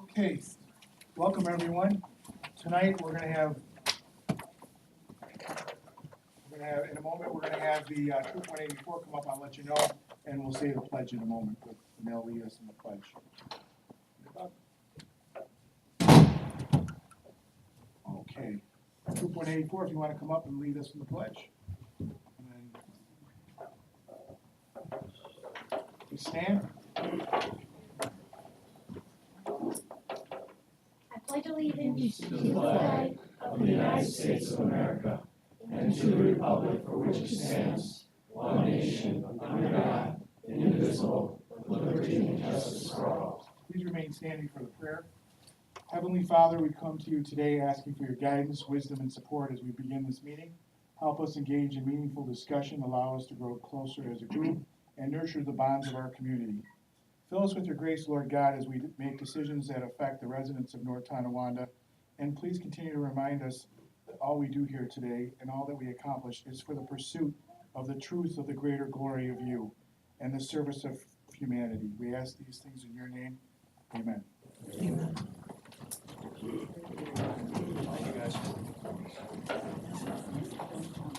Okay, welcome everyone. Tonight we're going to have, in a moment, we're going to have the Troop 184 come up. I'll let you know, and we'll say the pledge in a moment, but they'll lead us in the pledge. Okay, Troop 184, if you want to come up and lead us in the pledge. And then we stand. I pledge allegiance to the flag of the United States of America and to the republic for which it stands, one nation, under God, indivisible, with liberty and justice for all. Please remain standing for the prayer. Heavenly Father, we come to you today asking for your guidance, wisdom, and support as we begin this meeting. Help us engage in meaningful discussion, allow us to grow closer as a group, and nurture the bonds of our community. Fill us with your grace, Lord God, as we make decisions that affect the residents of North Tonawanda. And please continue to remind us that all we do here today and all that we accomplish is for the pursuit of the truth of the greater glory of you and the service of humanity. We ask these things in your name. Amen. Amen. Thank you, guys.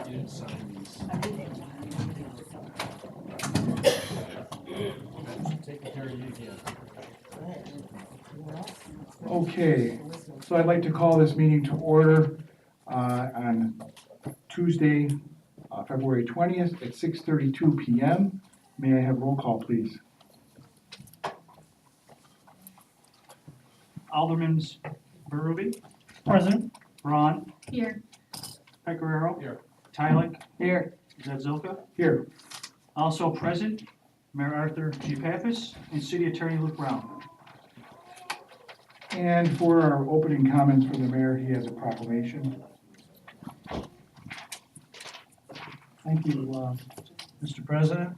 You didn't sign these. Taking care of you again. Okay, so I'd like to call this meeting to order on Tuesday, February 20th at 6:32 p.m. May I have roll call, please? Aldermans Berube. Present. Braun. Here. Pecoraro. Here. Tylik. Here. Zadzilka. Here. Also present, Mayor Arthur G. Pappas and City Attorney Luke Brown. And for our opening comments from the mayor, he has a proclamation. Thank you, Mr. President.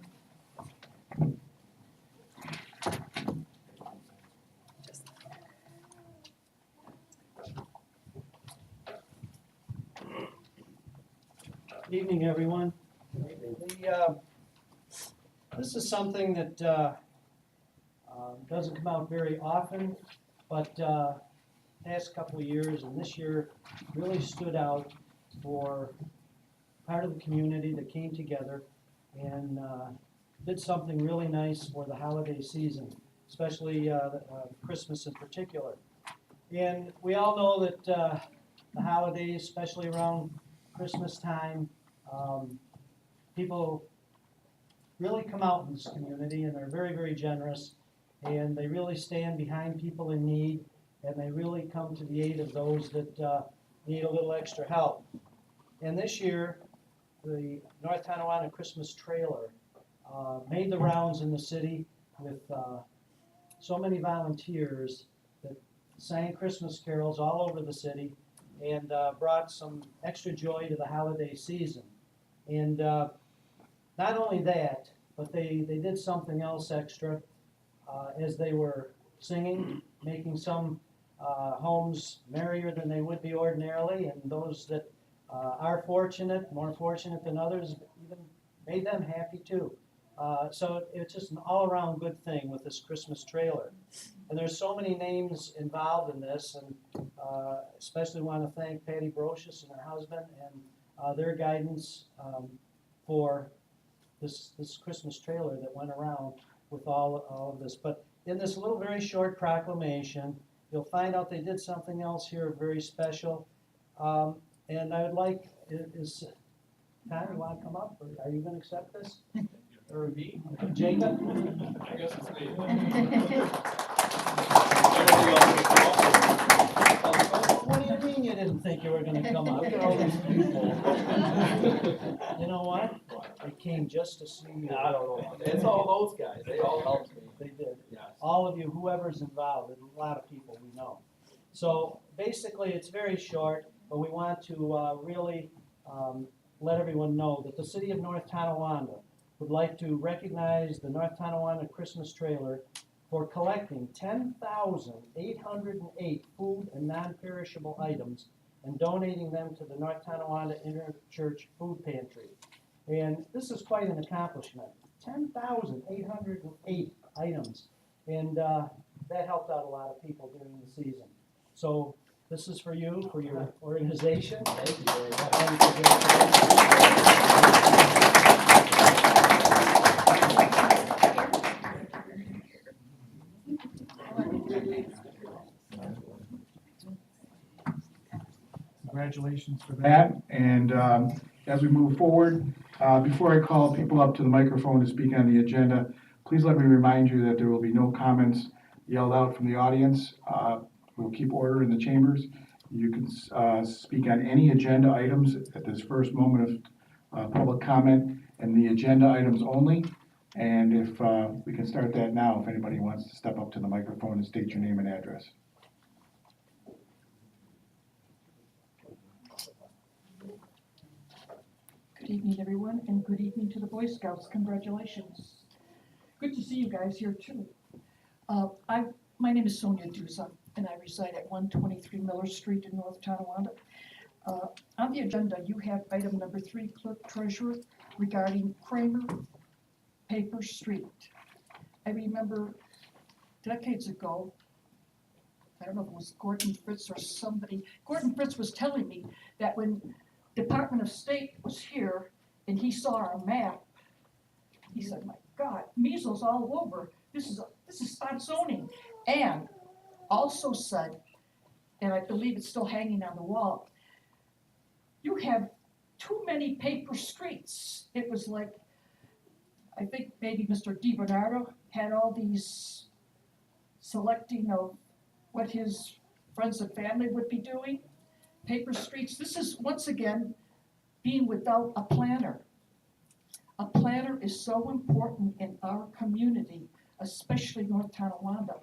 Good evening, everyone. This is something that doesn't come out very often, but past couple of years and this year really stood out for part of the community that came together and did something really nice for the holiday season, especially Christmas in particular. And we all know that the holidays, especially around Christmas time, people really come out in this community and they're very, very generous, and they really stand behind people in need, and they really come to the aid of those that need a little extra help. And this year, the North Tonawanda Christmas trailer made the rounds in the city with so many volunteers that sang Christmas carols all over the city and brought some extra joy to the holiday season. And not only that, but they did something else extra as they were singing, making some homes merrier than they would be ordinarily, and those that are fortunate, more fortunate than others, even made them happy too. So it's just an all-around good thing with this Christmas trailer. And there's so many names involved in this, and especially want to thank Patty Brocious and her husband and their guidance for this Christmas trailer that went around with all of this. But in this little very short proclamation, you'll find out they did something else here very special. And I would like, is Connor, you want to come up, or are you going to accept this? Or me? Jacob? I guess it's me. What do you mean you didn't think you were going to come up? Look at all these people. You know what? They came just to see you. I don't know. It's all those guys. They all helped me. They did. Yes. All of you, whoever's involved, and a lot of people we know. So basically, it's very short, but we want to really let everyone know that the city of North Tonawanda would like to recognize the North Tonawanda Christmas trailer for collecting 10,808 food and non-perishable items and donating them to the North Tonawanda Interchurch Food Pantry. And this is quite an accomplishment. 10,808 items. And that helped out a lot of people during the season. So this is for you, for your organization. Thank you very much. Congratulations for that. And as we move forward, before I call people up to the microphone to speak on the agenda, please let me remind you that there will be no comments yelled out from the audience. We'll keep order in the chambers. You can speak on any agenda items at this first moment of public comment, and the agenda items only. And if we can start that now, if anybody wants to step up to the microphone and state your name and address. Good evening, everyone, and good evening to the Boy Scouts. Congratulations. Good to see you guys here, too. My name is Sonia Duza, and I reside at 123 Miller Street in North Tonawanda. On the agenda, you have item number 3, Clerk Treasurer, regarding Kramer Paper Street. I remember decades ago, I don't know if it was Gordon Fritz or somebody, Gordon Fritz was telling me that when Department of State was here and he saw our map, he said, my God, measles all over. This is spot zoning. And also said, and I believe it's still hanging on the wall, you have too many paper streets. It was like, I think maybe Mr. DiBernardo had all these selecting of what his friends and family would be doing. Paper streets. This is, once again, being without a planner. A planner is so important in our community, especially North Tonawanda.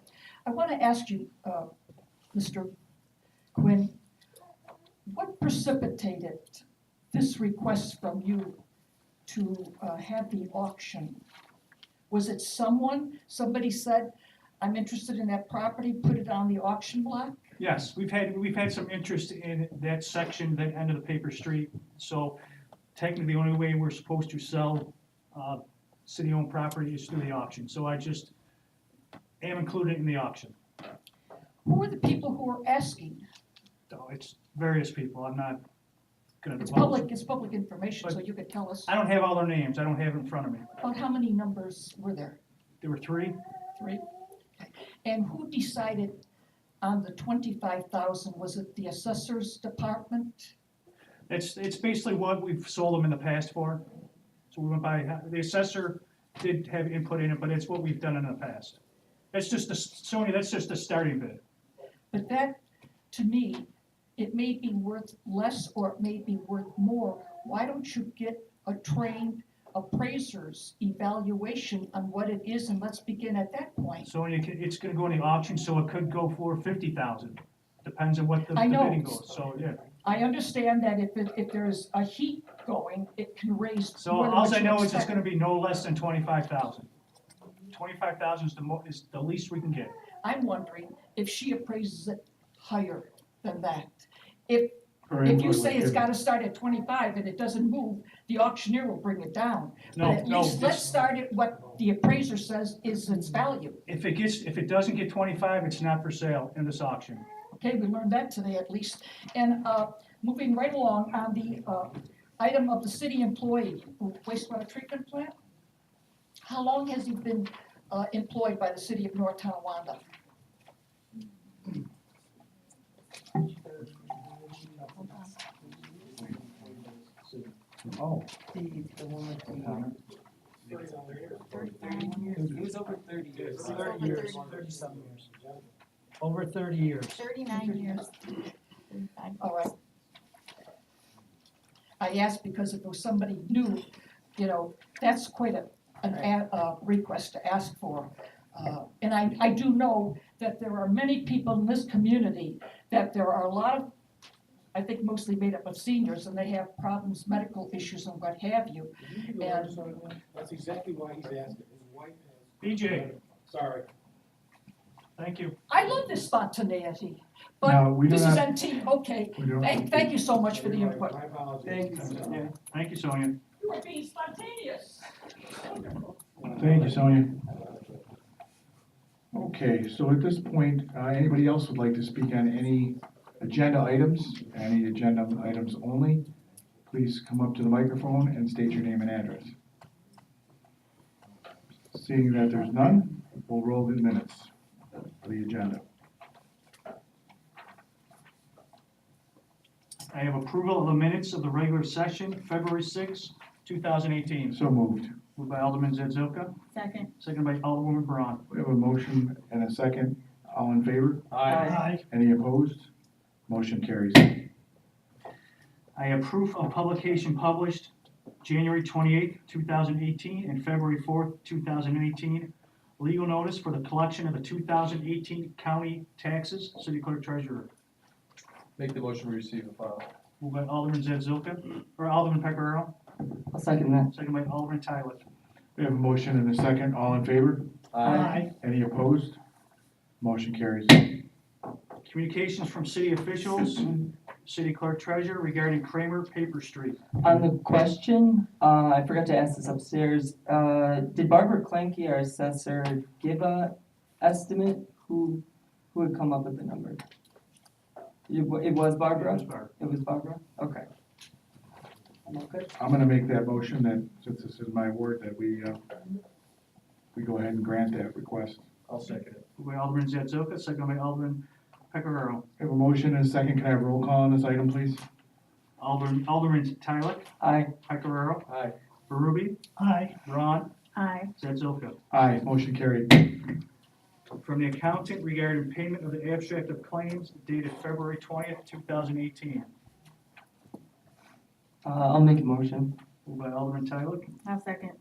I want to ask you, Mr. Quinn, what precipitated this request from you to have the auction? Was it somebody said, I'm interested in that property, put it on the auction block? Yes, we've had some interest in that section, that end of the paper street. So technically, the only way we're supposed to sell city-owned property is through the auction. So I just am included in the auction. Who are the people who are asking? So it's various people. I'm not going to It's divulge. public information, so you could tell us. I don't have all their names. I don't have it in front of me. About how many numbers were there? There were 3. 3? Okay. And who decided on the 25,000? Was it the assessor's department? It's basically what we've sold them in the past for. So we went by, the assessor did have input in it, but it's what we've done in the past. That's just Sonia, that's just a starting bid. But that, to me, it may be worth less or it may be worth more. Why don't you get a trained appraiser's evaluation on what it is, and let's begin at that point. Sonia, it's gonna go in the auction, so it could go for 50,000. Depends on what the I know. bidding goes, so yeah. I understand that if there's a heat going, it can raise So more than all what I you know is it's expect. gonna be no less than 25,000. 25,000 is the least we can get. I'm wondering if she appraises it higher than that. If Her you input was say it's given. gotta start at 25 and it doesn't move, the auctioneer will bring it down. No, But at no, least let's it's- start at what the appraiser says is its value. if it doesn't get 25, it's not for sale in this auction. Okay, we learned that today at least. And moving right along on the item of the city employee, wastewater treatment plant. How long has he been employed by the city of North Tonawanda? Oh, It was over 30 years. 30 years, 30-some years. Over 30 years. 39 years. 35. All right. I asked because if it was somebody new, that's quite a request to ask for. And I do know that there are many people in this community, that there are a lot of, I think mostly made up of seniors, and they have problems, medical issues and what have you. And That's exactly why he's asking. His wife has. BJ, Sorry. thank you. I love this spontaneity, No, but we this don't is have- NT, okay. we don't. Thank you so much for the input. My apologies. Thank you, Sonia. Thank you, Sonia. You are being spontaneous. Thank you, Sonia. Okay, so at this point, anybody else would like to speak on any agenda items only? Please come up to the microphone and state your name and address. Seeing that there's none, we'll roll the minutes for the agenda. I have approval of the minutes of the regular session, February 6, 2018. So moved. Moved by Alderman Zazoka, Second. seconded by Alderwoman Braun. We have a motion and a second. All in favor? Aye. Any opposed? Motion carries. I have proof of publication published January 28, 2018 and February 4, 2018. Legal notice for the collection of the 2018 county taxes, city clerk treasurer. Make the motion to receive and file. Moved by Alderman Zazoka, or Alderman Pecoraro, I'll second that. seconded by Alderman Tyler. We have a motion and a second. All in favor? Aye. Any opposed? Motion carries. Communications from city officials, city clerk treasurer regarding Kramer Paper Street. On the question, I forgot to ask this upstairs, did Barbara Clanky, our assessor, give a estimate? Who would come up with the number? It was Barbara? It was Barbara? Okay. I'm all good. I'm gonna make that motion that, since this is my word, that we go ahead and grant that request. I'll second it. Moved by Alderman Zazoka, seconded by Alderman Pecoraro. We have a motion and a second. Can I have a roll call on this item, please? Alderman Tyler, Aye. Pecoraro, Aye. Berube, Aye. Braun, Aye. Zazoka. Aye, motion carried. From the accountant regarding payment of the abstract of claims dated February 20th, 2018. I'll make a motion. Moved by Alderman Tyler, I'll second.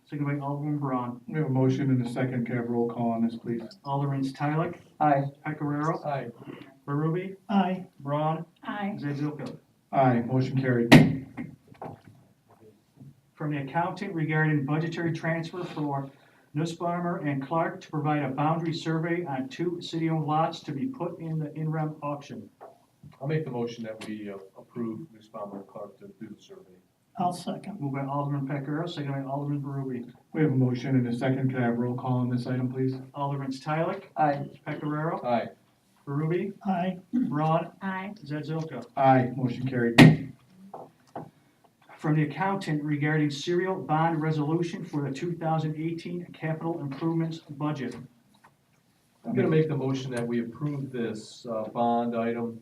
seconded by Alderman Braun. We have a motion and a second. Can I have a roll call on this, please? Alderman Tyler, Aye. Pecoraro, Aye. Berube, Aye. Braun, Aye. Zazoka. Aye, motion carried. From the accountant regarding budgetary transfer for Nussbaumer and Clark to provide a boundary survey on 2 city-owned lots to be put in the in-rem auction. I'll make the motion that we approve Ms. Palmer and Clark to do the survey. I'll second. Moved by Alderman Pecoraro, seconded by Alderman Berube. We have a motion and a second. Can I have a roll call on this item, please? Alderman Tyler, Aye. Pecoraro, Aye. Berube, Aye. Braun, Aye. Zazoka. Aye, motion carried. From the accountant regarding serial bond resolution for the 2018 capital improvements budget. I'm gonna make the motion that we approve this bond item.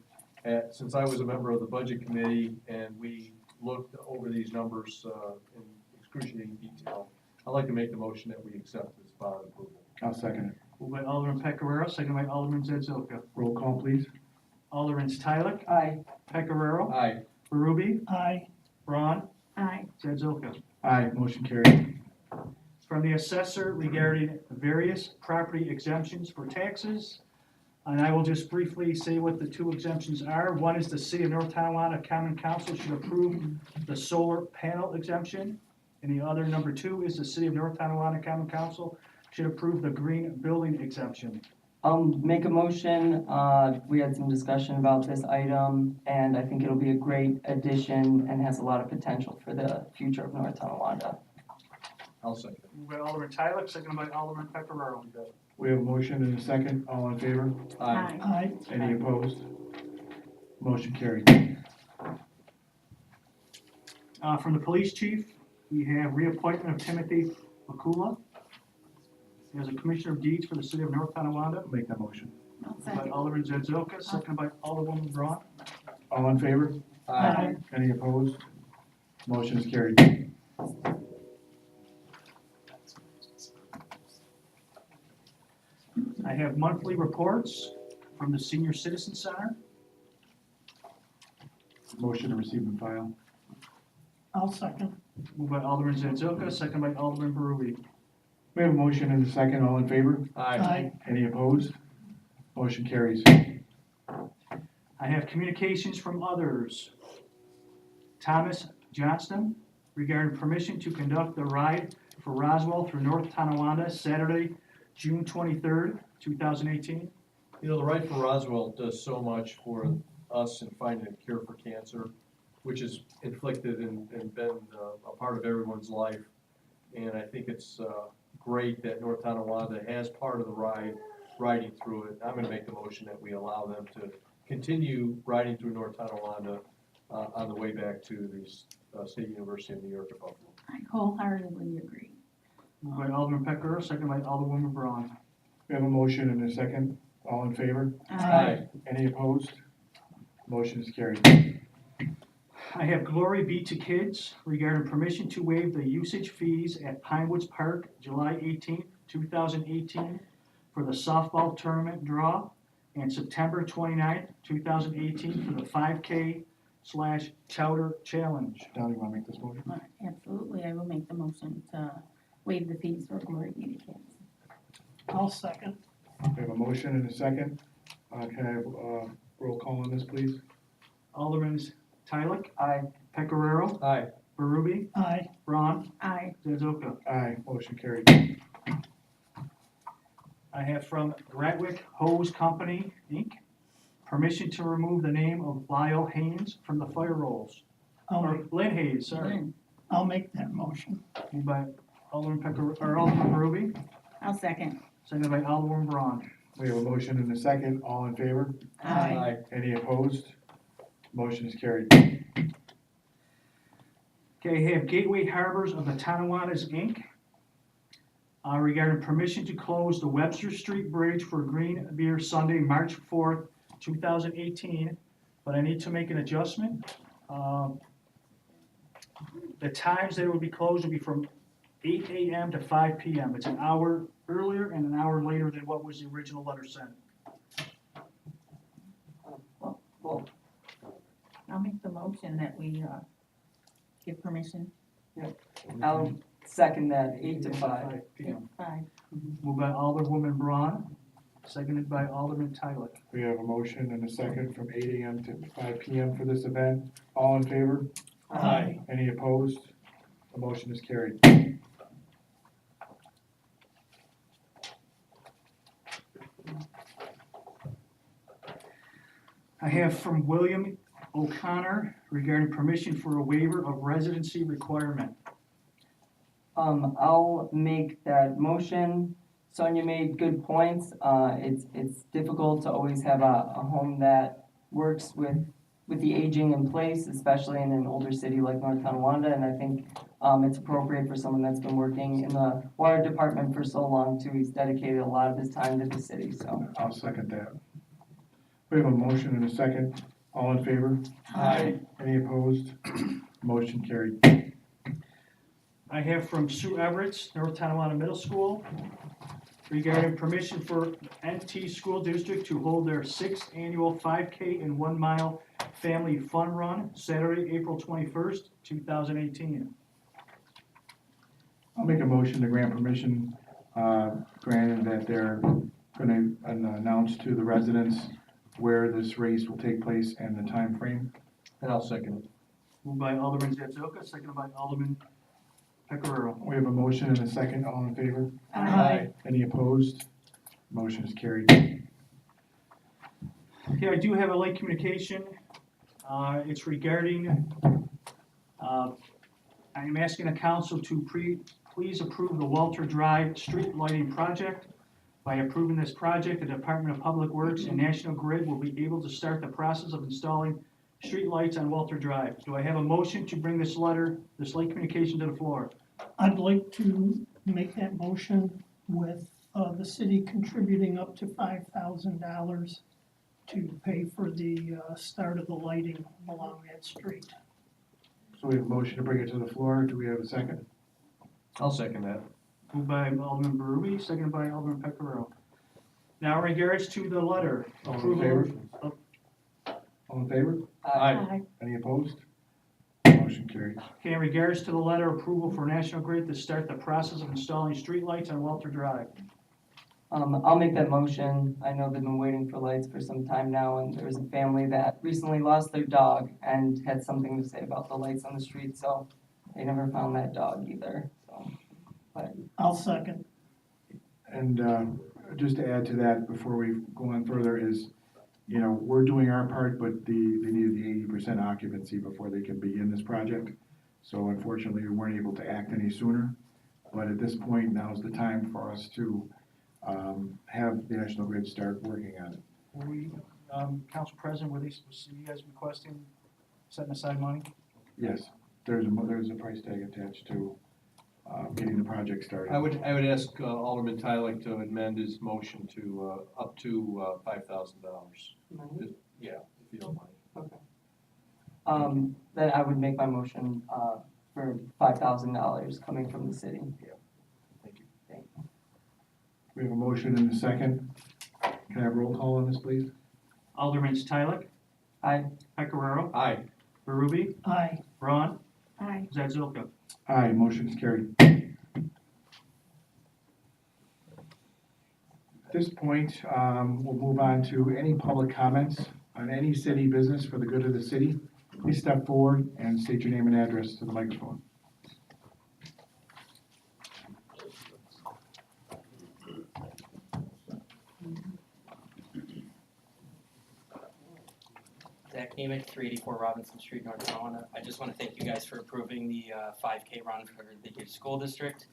Since I was a member of the budget committee and we looked over these numbers in excruciating detail, I'd like to make the motion that we accept this bond approval. I'll second it. Moved by Alderman Pecoraro, seconded by Alderman Zazoka. Roll call, please. Alderman Tyler, Aye. Pecoraro, Aye. Berube, Aye. Braun, Aye. Zazoka. Aye, motion carried. From the assessor regarding various property exemptions for taxes. And I will just briefly say what the two exemptions are. One is the City of North Tonawanda Common Council should approve the solar panel exemption. And the other, number two, is the City of North Tonawanda Common Council should approve the green building exemption. I'll make a motion. We had some discussion about this item, and I think it'll be a great addition and has a lot of potential for the future of North Tonawanda. I'll second. Moved by Alderman Tyler, seconded by Alderman Pepperell. We have a motion and a second. All in favor? Aye. Any opposed? Motion carried. From the police chief, we have reappointment of Timothy Makula as a Commissioner of Deeds for the City of North Tonawanda. Make that motion. I'll Moved by second. Alderman Zazoka, seconded by Alderwoman Braun. All in favor? Aye. Any opposed? Motion is carried. I have monthly reports from the Senior Citizen Center. Motion to receive and file. I'll second. Moved by Alderman Zazoka, seconded by Alderman Berube. We have a motion and a second. All in favor? Aye. Any opposed? Motion carries. I have communications from others. Thomas Johnston regarding permission to conduct the ride for Roswell through North Tonawanda, Saturday, June 23rd, 2018. You know, the Ride for Roswell does so much for us in finding a cure for cancer, which is inflicted and been a part of everyone's life. And I think it's great that North Tonawanda has part of the ride, riding through it. I'm gonna make the motion that we allow them to continue riding through North Tonawanda on the way back to the State University of New York at Buffalo. I wholeheartedly agree. Moved by Alderman Pecker, seconded by Alderwoman Braun. We have a motion and a second. All in favor? Any opposed? Motion is carried. I have Glory Be to Kids regarding permission to waive the usage fees at Pinewoods Park, July 18th, 2018, for the softball tournament draw, and September 29th, 2018, for the 5K/Chowder Challenge. Don, you want to make this motion? Absolutely, I will make the motion to waive the fees for Glory Be to Kids. I'll second. We have a motion and a second. Can I have roll call on this, please? Aldermans Tyler, Aye. Pecoraro, Aye. Berube, Aye. Braun, Aye. Zazoka. Aye, motion carried. I have from Gratwick Hose Company, Inc., permission to remove the name of Lyle Haynes from the fire rolls. Or Lynn Hayes, sorry. Lynn. I'll make that motion. Moved by Alderman Alderman Berube, I'll second. seconded by Alderman Braun. We have a motion and a second. All in favor? Aye. Any opposed? Motion is carried. Okay, I have Gateway Harbors of the Tonawandas, Inc., regarding permission to close the Webster Street Bridge for Green Beer Sunday, March 4th, 2018, but I need to make an adjustment. The times that it will be closed will be from 8 a.m. to 5 p.m. It's an hour earlier and an hour later than what was the original letter sent. Well, I'll make the motion that we give permission. I'll second that, 8 to 5. p.m. 5. Moved by Alderwoman Braun, seconded by Alderman Tyler. We have a motion and a second from 8 a.m. to 5 p.m. for this event. All in favor? Aye. Any opposed? The motion is carried. I have from William O'Connor regarding permission for a waiver of residency requirement. I'll make that motion. Sonia made good points. It's difficult to always have a home that works with the aging in place, especially in an older city like North Tonawanda, and I think it's appropriate for someone that's been working in the water department for so long too. He's dedicated a lot of his time to the city, so. I'll second that. We have a motion and a second. All in favor? Aye. Any opposed? Motion carried. I have from Sue Everett, North Tonawanda Middle School, regarding permission for NT School District to hold their 6th annual 5K and 1 mile family fun run, Saturday, April 21st, 2018. I'll make a motion to grant permission, granted that their going to announce to the residents where this race will take place and the time frame. And I'll second it. Moved by Alderman Zazoka, seconded by Alderman Pecoraro. We have a motion and a second. All in favor? Aye. Any opposed? Motion is carried. Okay, I do have a late communication. It's regarding, I am asking the council to please approve the Walter Drive street lighting project. By approving this project, the Department of Public Works and National Grid will be able to start the process of installing street lights on Walter Drive. Do I have a motion to bring this late communication to the floor? I'd like to make that motion with the city contributing up to $5,000 to pay for the start of the lighting along that street. So we have a motion to bring it to the floor. Do we have a second? I'll second that. Moved by Alderman Berube, seconded by Alderman Pecoraro. Now in regards to the letter. All in approval favor? of- All in favor? Aye. Any opposed? Motion carried. Okay, in regards to the letter approval for National Grid to start the process of installing streetlights on Walter Drive. I'll make that motion. I know they've been waiting for lights for some time now, and there was a family that recently lost their dog and had something to say about the lights on the street, so they never found that dog either, so. But I'll second. And just to add to that, before we go on further, is, you know, we're doing our part, but they needed the 80% occupancy before they can begin this project. So unfortunately, we weren't able to act any sooner. But at this point, now's the time for us to have the National Grid start working on it. Were we, Council President, were these, was you guys requesting setting aside money? Yes, there's a price tag attached to getting the project started. I would ask Alderman Tyler to amend his motion to up to $5,000. Yeah, if you don't mind. then I would make my motion for $5,000 coming from the city. Thank you. We have a motion and a second. Can I have roll call on this, please? Alderman Tyler, Aye. Pecoraro, Aye. Berube, Aye. Braun, Aye. Zazoka. Aye, motion is carried. At this point, we'll move on to any public comments on any city business for the good of the city. Please step forward and state your name and address to the microphone. Zach Nemick, 384 Robinson Street, North Tonawanda. I just want to thank you guys for approving the 5K run for the Hughes School District.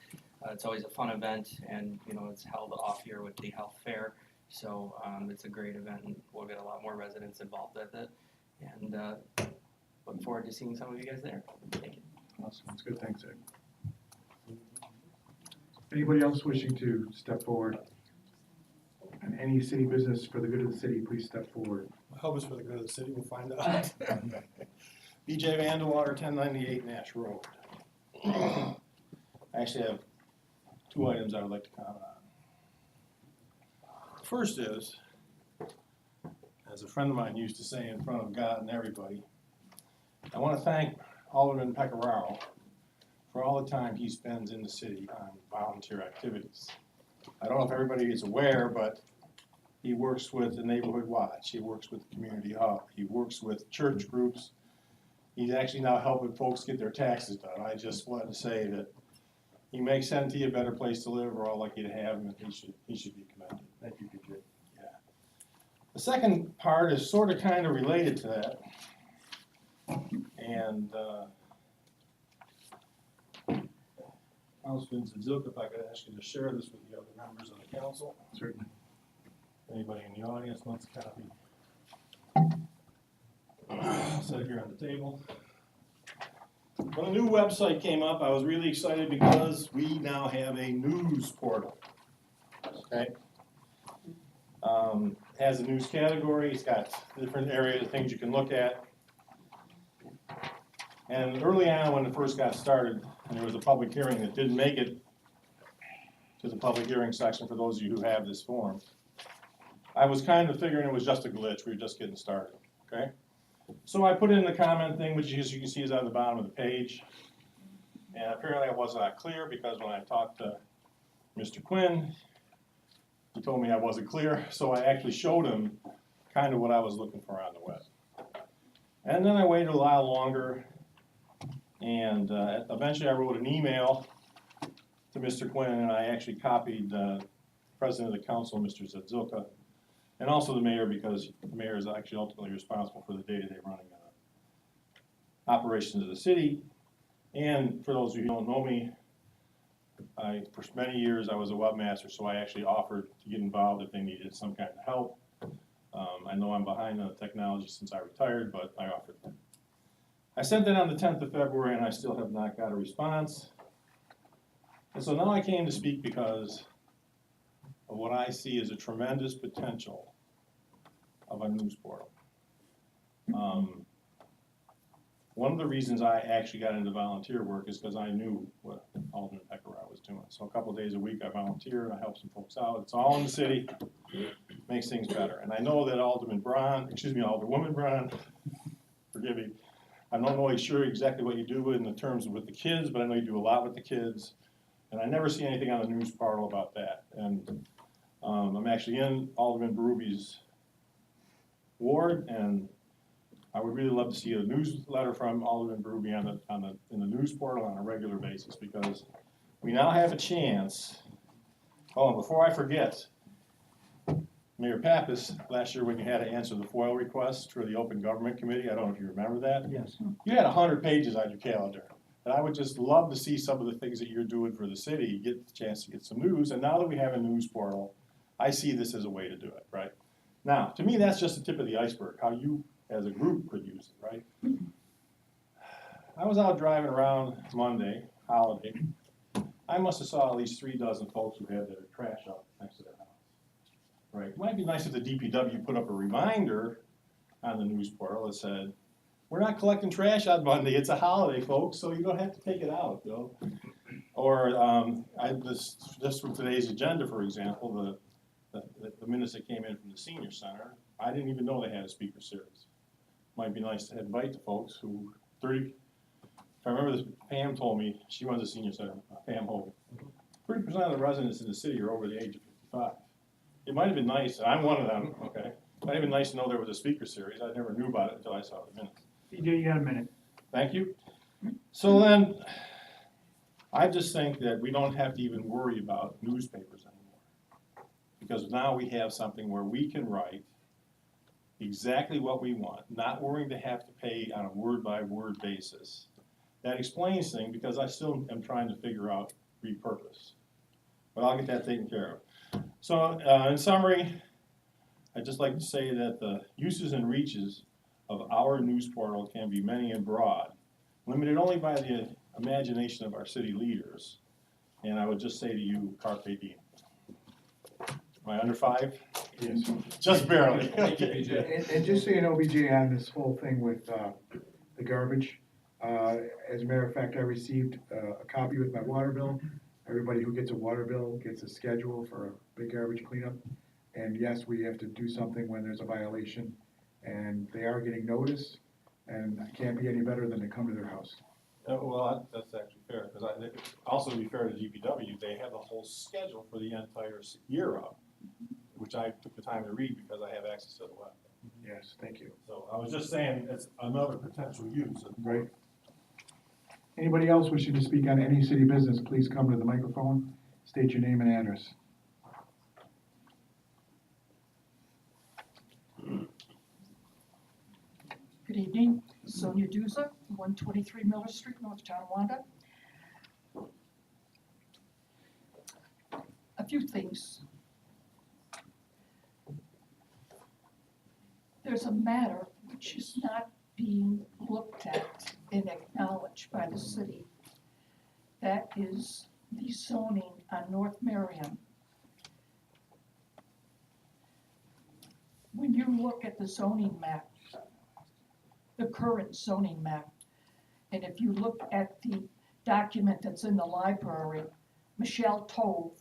It's always a fun event, and you know it's held off here with the health fair, so it's a great event, and we'll get a lot more residents involved with it. And look forward to seeing some of you guys there. Thank you. Awesome, that's good, thanks, Ed. Anybody else wishing to step forward? And any city business for the good of the city, please step forward. I hope it's for the good of the city, we'll find out. BJ Vandewater, 1098 Nash Road. I actually have two items I would like to comment on. First is, as a friend of mine used to say in front of God and everybody, I want to thank Alderman Pecoraro for all the time he spends in the city on volunteer activities. I don't know if everybody is aware, but he works with the Neighborhood Watch, he works with the Community Hub, he works with church groups. He's actually now helping folks get their taxes done. I just wanted to say that he makes Santee a better place to live. We're all lucky to have him, and he should be commended. Thank you, PJ. Yeah. The second part is sort of kind of related to that. And Councilman Zazoka, if I could ask you to share this with the other members of the council. Certainly. Anybody in the audience wants a copy? I'll set it here on the table. When the new website came up, I was really excited because we now have a news portal. Okay? Has a news category, it's got different areas of things you can look at. And early on, when it first got started, and there was a public hearing that didn't make it to the public hearing section for those of you who have this form, I was kind of figuring it was just a glitch, we were just getting started, okay? So I put in the comment thing, which as you can see is on the bottom of the page. And apparently I was not clear because when I talked to Mr. Quinn, he told me I wasn't clear, so I actually showed him kind of what I was looking for on the web. And then I waited a while longer, and eventually I wrote an email to Mr. Quinn, and I actually copied the President of the Council, Mr. Zadzilka, and also the mayor, because the mayor is actually ultimately responsible for the day-to-day running operations of the city. And for those of you who don't know me, for many years I was a webmaster, so I actually offered to get involved if they needed some kind of help. I know I'm behind on the technology since I retired, but I offered that. I sent that on the 10th of February, and I still have not got a response. And so now I came to speak because of what I see as a tremendous potential of a news portal. One of the reasons I actually got into volunteer work is because I knew what Alderman Peckerau was doing. So a couple of days a week I volunteer, I help some folks out. It's all in the city, makes things better. And I know that Alderwoman Braun, forgive me, I'm not always sure exactly what you do in the terms with the kids, but I know you do a lot with the kids. And I never see anything on the news portal about that. And I'm actually in Alderman Berube ward, and I would really love to see a newsletter from Alderman Berube in the news portal on a regular basis, because we now have a chance. Oh, and before I forget, Mayor Pappas, last year when you had to answer the FOIL request for the Open Government Committee, I don't know if you remember that. Yes. You had 100 pages on your calendar. And I would just love to see some of the things that you're doing for the city, get the chance to get some news. And now that we have a news portal, I see this as a way to do it, right? Now, to me, that's just the tip of the iceberg, how you as a group could use it, right? I was out driving around Monday, holiday. I must have saw at least 3 dozen folks who had their trash out next to their house, right? It might be nice if the DPW put up a reminder on the news portal that said, we're not collecting trash on Monday, it's a holiday, folks, so you don't have to take it out, you know? Or, just from today's agenda, for example, the minutes that came in from the senior center, I didn't even know they had a speaker series. Might be nice to invite the folks who, if I remember this, Pam told me, she runs a senior center, Pam Hogan. 30% of the residents in the city are over the age of 55. It might have been nice, and I'm one of them, okay? It might have been nice to know there was a speaker series. I never knew about it until I saw the minutes. BJ, you got a minute. Thank you. So then, I just think that we don't have to even worry about newspapers anymore. Because now we have something where we can write exactly what we want, not worrying to have to pay on a word-by-word basis. That explains things, because I still am trying to figure out repurpose. But I'll get that taken care of. So, in summary, I'd just like to say that the uses and reaches of our news portal can be many and broad, limited only by the imagination of our city leaders. And I would just say to you, carpe diem. Am I under 5? Yes. Just barely. Thank you, BJ. And just so you know, BJ, on this whole thing with the garbage, as a matter of fact, I received a copy with my water bill. Everybody who gets a water bill gets a schedule for a big garbage cleanup. And yes, we have to do something when there's a violation. And they are getting notice, and it can't be any better than to come to their house. Well, that's actually fair, because also to be fair to DPW, they have the whole schedule for the entire year up, which I took the time to read because I have access to the web. Yes, thank you. So I was just saying, it's another potential use. Right. Anybody else wishing to speak on any city business, please come to the microphone, state your name and address. Good evening, Sonia Duza, 123 Miller Street, North Tonawanda. A few things. There's a matter which is not being looked at and acknowledged by the city. That is the zoning on North Marion. When you look at the zoning map, the current zoning map, and if you look at the document that's in the library, Michelle Tove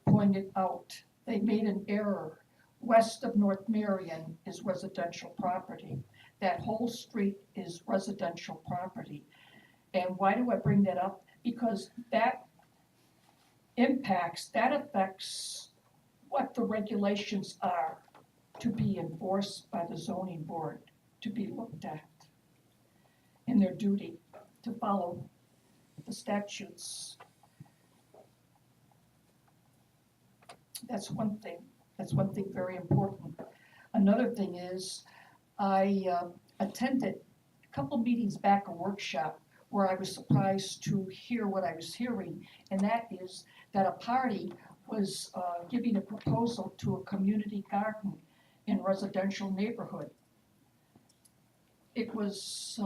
pointed out they made an error. West of North Marion is residential property. That whole street is residential property. And why do I bring that up? Because that affects what the regulations are to be enforced by the zoning board, to be looked at in their duty to follow the statutes. That's one thing very important. Another thing is, I attended a couple meetings back, a workshop, where I was surprised to hear what I was hearing, and that is that a party was giving a proposal to a community garden in residential neighborhood. It was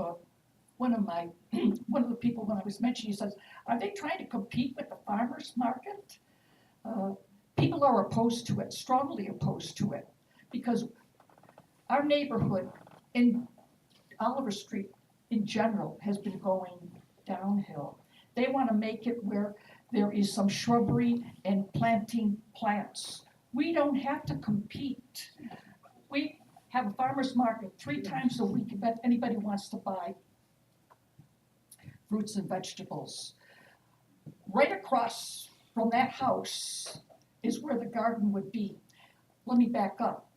one of the people, when I was mentioning, he says, are they trying to compete with the farmer's market? People are opposed to it, strongly opposed to it, because our neighborhood in Oliver Street in general has been going downhill. They want to make it where there is some shrubbery and planting plants. We don't have to compete. We have a farmer's market 3 times a week if anybody wants to buy fruits and vegetables. Right across from that house is where the garden would be. Let me back up.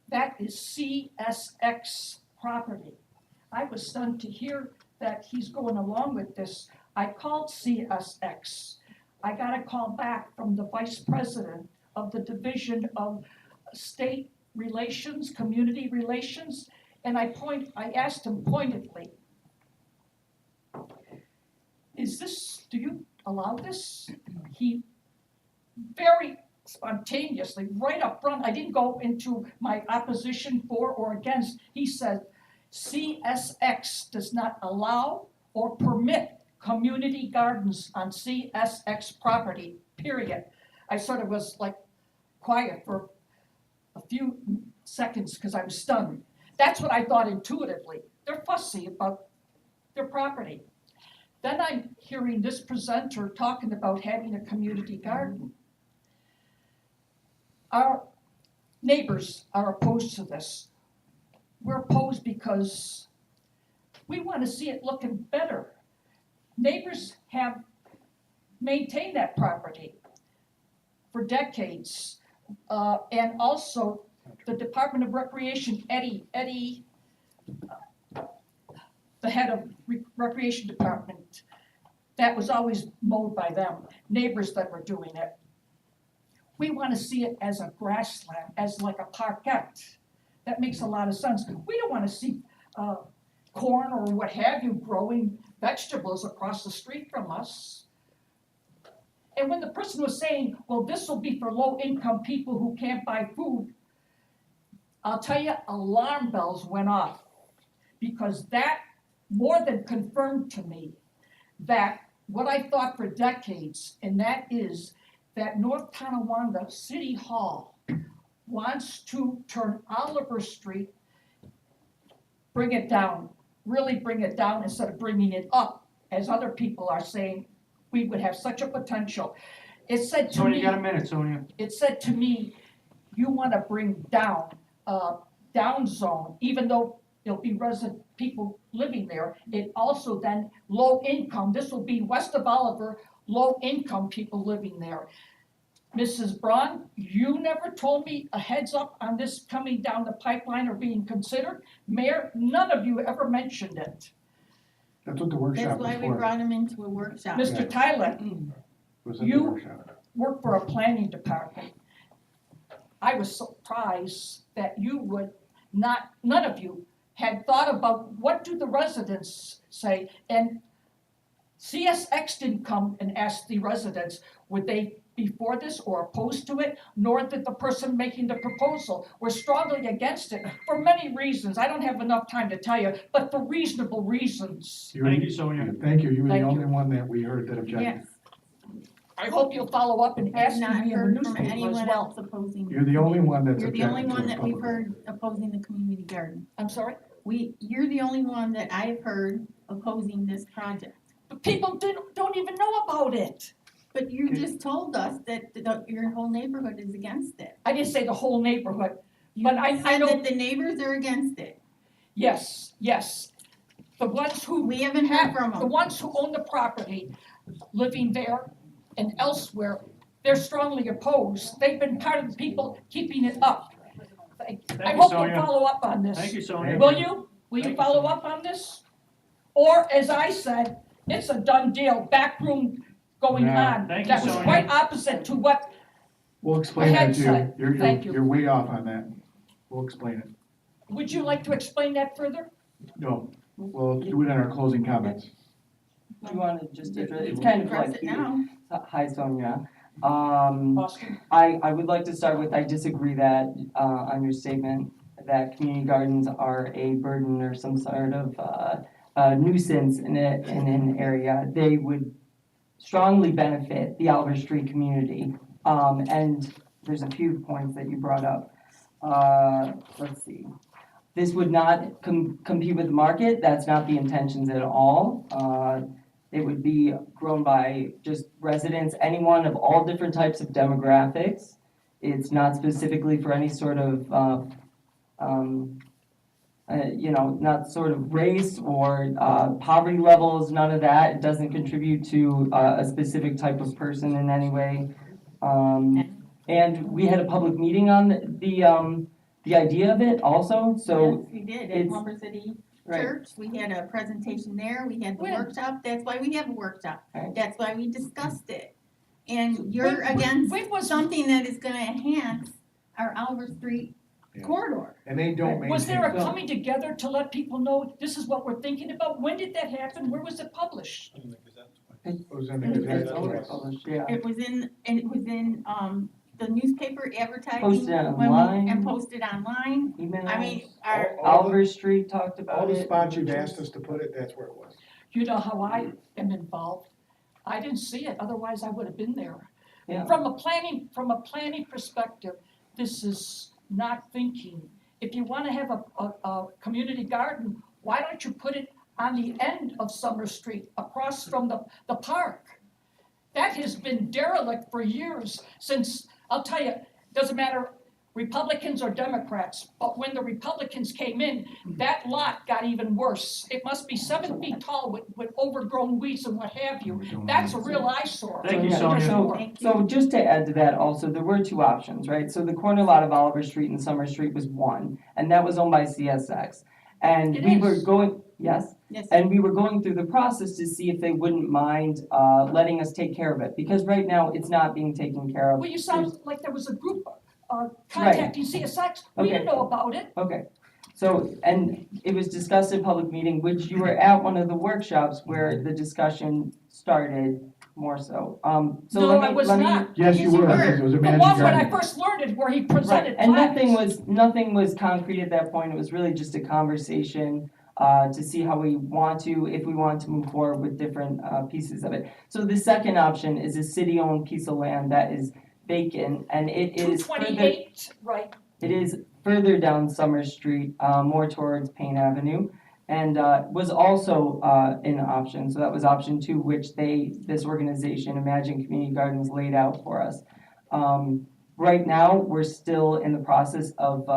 That is CSX property. I was stunned to hear that he's going along with this. I called CSX. I got a call back from the vice president of the Division of State Relations, Community Relations, and I asked him pointedly, do you allow this? He very spontaneously, right up front, I didn't go into my opposition for or against, he said, CSX does not allow or permit community gardens on CSX property, period. I sort of was like quiet for a few seconds because I was stunned. That's what I thought intuitively. They're fussy about their property. Then I'm hearing this presenter talking about having a community garden. Our neighbors are opposed to this. We're opposed because we want to see it looking better. Neighbors have maintained that property for decades. And also the Department of Recreation, Eddie, the head of Recreation Department, that was always mowed by them, neighbors that were doing it. We want to see it as a grassland, as like a parkette. That makes a lot of sense. We don't want to see corn or what have you growing vegetables across the street from us. And when the person was saying, well, this will be for low-income people who can't buy food, I'll tell you, alarm bells went off, because that more than confirmed to me that what I thought for decades, and that is that North Tonawanda City Hall wants to turn Oliver Street, bring it down, really bring it down instead of bringing it up, as other people are saying we would have such a potential. It said to Sonia, me, you got a minute, Sonia. it said to me, you want to bring down, down zone, even though there'll be people living there. It also then low income, this will be west of Oliver, low income people living there. Mrs. Braun, you never told me a heads up on this coming down the pipeline or being considered. Mayor, none of you ever mentioned it. That's what the workshop That's was why we for. brought him into a workshop. Mr. Tyler, Was in the you- workshop. work for a planning department. I was surprised that you would not, none of you had thought about what do the residents say, and CSX didn't come and ask the residents, would they be for this or opposed to it, nor did the person making the proposal. We're strongly against it for many reasons. I don't have enough time to tell you, but for reasonable reasons. Thank you, Sonia. Thank you, you were the Thank only you. one that we heard that objected. Yes, I hope you'll follow up and I've ask not me in the heard from newspaper as anyone well. else opposing. You're the only one that's You're the objected only to one it that we've publicly. heard opposing the community garden. I'm sorry? You're the only one that I've heard opposing this project. But people don't even know about it. But you Okay. just told us that your whole neighborhood is against it. I didn't say the whole neighborhood, You but I said know, that the neighbors are against it. yes. The ones who We haven't heard have, from the them. ones who own the property, living there and elsewhere, they're strongly opposed. They've been part of the people keeping it up. I you, hope you'll Sonia. follow up on this. Thank you, Sonia. Will you? Will Thank you you, follow Sonia. up on this? Or, as I said, it's a done deal, backroom going Yeah. on. Thank you, That was Sonia. quite opposite to what, We'll explain that to you. Hindsight. Thank you. You're way off on that. We'll explain it. would you like to explain that further? No, we'll do it in our closing comments. Do you wanna just address, it's kind of Address like, it now. hi Sonia. Austin? I would like to start with, I disagree that, on your statement, that community gardens are a burden or some sort of, nuisance in an area. They would strongly benefit the Oliver Street community. And there's a few points that you brought up. Let's see. This would not compete with the market, that's not the intentions at all. It would be grown by just residents, anyone of all different types of demographics. It's not specifically for any sort of, not sort of race or poverty levels, none of that. It doesn't contribute to a specific type of person in any way. And we had a public meeting on the idea of it also, so. Yes, we did, at it's- Lumber City Right. Church, we had a presentation there, we had the When? workshop, that's why we have a workshop. Right. That's why we discussed it. And you're When- against when was- something that is gonna enhance our Oliver Street Yeah. corridor. And they don't maintain. Was there a Well- coming together to let people know this is what we're thinking about? When did that happen? Where was it published? It was in the It's Gazette always twice. published, yeah. It was in the newspaper advertising. Posted when we- online. And posted online. Emails. I mean, our, Oliver Street talked All about the it. spots you've asked us to put it, that's where it was. You know how I am involved. I didn't see it, otherwise I would have been there. Yeah. From a planning perspective, this is not thinking. If you wanna have a community garden, why don't you put it on the end of Summer Street, across from the park? That has been derelict for years, since, I'll tell you, doesn't matter Republicans or Democrats, but when the Republicans came in, that lot got even worse. It must be 7 feet tall with overgrown weeds and what have you. That's a real eyesore. Thank you, Yeah, Sonia. So, Thank so just to add to that also, there were two options, right? So the corner lot of Oliver Street and Summer Street was one, and that was owned by CSX. And It we were is. going, yes, yes, and we were going through the process to see if they wouldn't mind, letting us take care of it, because right now it's not being taken care of. Well, you sound like there was a group contacting CSX. We didn't know about it. Okay, so, and it was discussed in public meeting, which you were at one of the workshops where the discussion started more so. So No, let me, I was let me- not. Yes, you Yes, you were, were. because it was a The magic one when I garden. first learned it, where he Right, presented and plans. nothing was concrete at that point, it was really just a conversation, to see how we want to, if we want to move forward with different, pieces of it. So the second option is a city-owned piece of land that is vacant, and it is further, 228, right, it is further down Summer Street, more towards Payne Avenue, and, was also, an option, so that was option 2, which this organization, Imagine Community Gardens, laid out for us. Right now, we're still in the process of,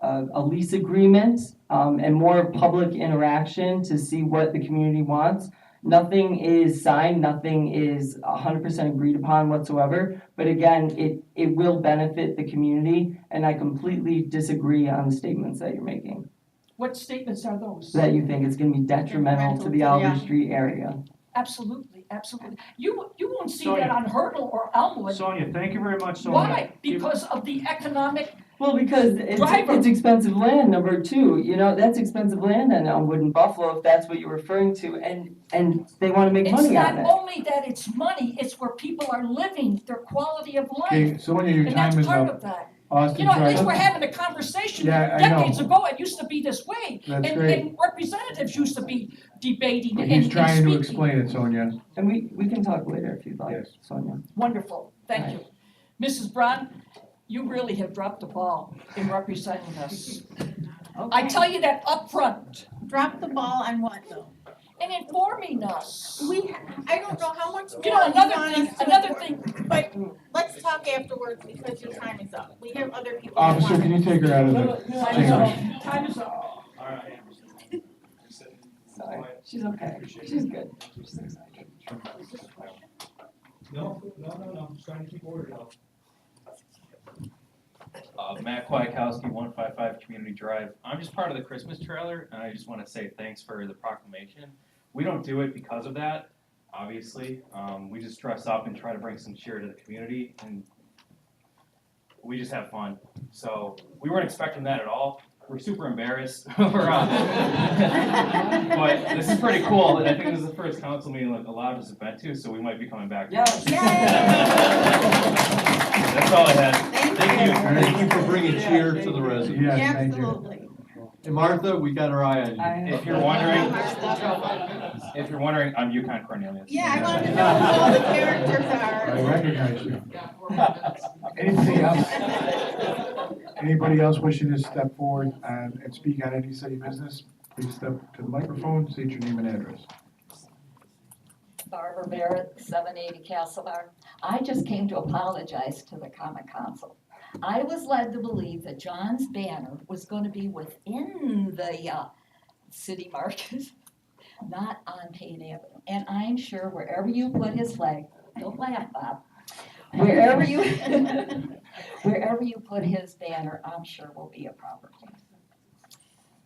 a lease agreement, and more public interaction to see what the community wants. Nothing is signed, nothing is 100% agreed upon whatsoever, but again, it will benefit the community, and I completely disagree on the statements that you're making, what statements are those? that you think it's gonna be detrimental to the Oliver Street area. Absolutely, absolutely. You won't see Sonia. that on Hurdle or Elmwood. Sonia, thank you very much, Sonia. Why? Because of the economic, Well, because Driver. it's expensive land, number two, that's expensive land on Elmwood and Buffalo, if that's what you're referring to, and they wanna make it's money not on it. only that it's money, it's where people are living, their quality of Okay, life. Sonia, your And that's time is part up. of that. Austin You know, at least tried, we're having a conversation. Yeah, I know. Decades ago, it used to be this way. That's And- great. And representatives used to be debating and He's trying to speaking. explain it, Sonia. And we can talk later if you'd like, Yes. Sonia. Wonderful, thank you. Mrs. Braun, you really have dropped the ball in representing us. I okay. tell you that up front, Drop the ball on what though? and informing us. I don't know how much more You know, you another want thing, us to another report. thing, But let's talk afterwards because your time is up. We have other people. who Officer, want can you take her out of the time is chamber? up, time is up. Sorry, she's okay, she's good. No, I'm just trying to keep order though. Matt Kwiatkowski, 155 Community Drive. I'm just part of the Christmas trailer, and I just want to say thanks for the proclamation. We don't do it because of that, obviously. We just dress up and try to bring some cheer to the community, and we just have fun. So we weren't expecting that at all. We're super embarrassed. But this is pretty cool, and I think this is the first council meeting like a lot of us have been to, so we might be coming back. Yes. That's all I had. Thank you. Thank you for bringing cheer to the residents. Yes, thank you. Absolutely. And Martha, we got our eye on you. If you're wondering, I'm Yukon Cornelius. Yeah, I want to know who all the characters are. I recognize you. Anybody else? Anybody else wishing to step forward and speak on any city business, please step to the microphone, state your name and address. Barbara Barrett, 780 Castlebar. I just came to apologize to the Common Council. I was led to believe that John's banner was going to be within the city market, not on Payne Avenue. And I'm sure wherever you put his flag, don't laugh, Bob, wherever you put his banner, I'm sure will be a proper place.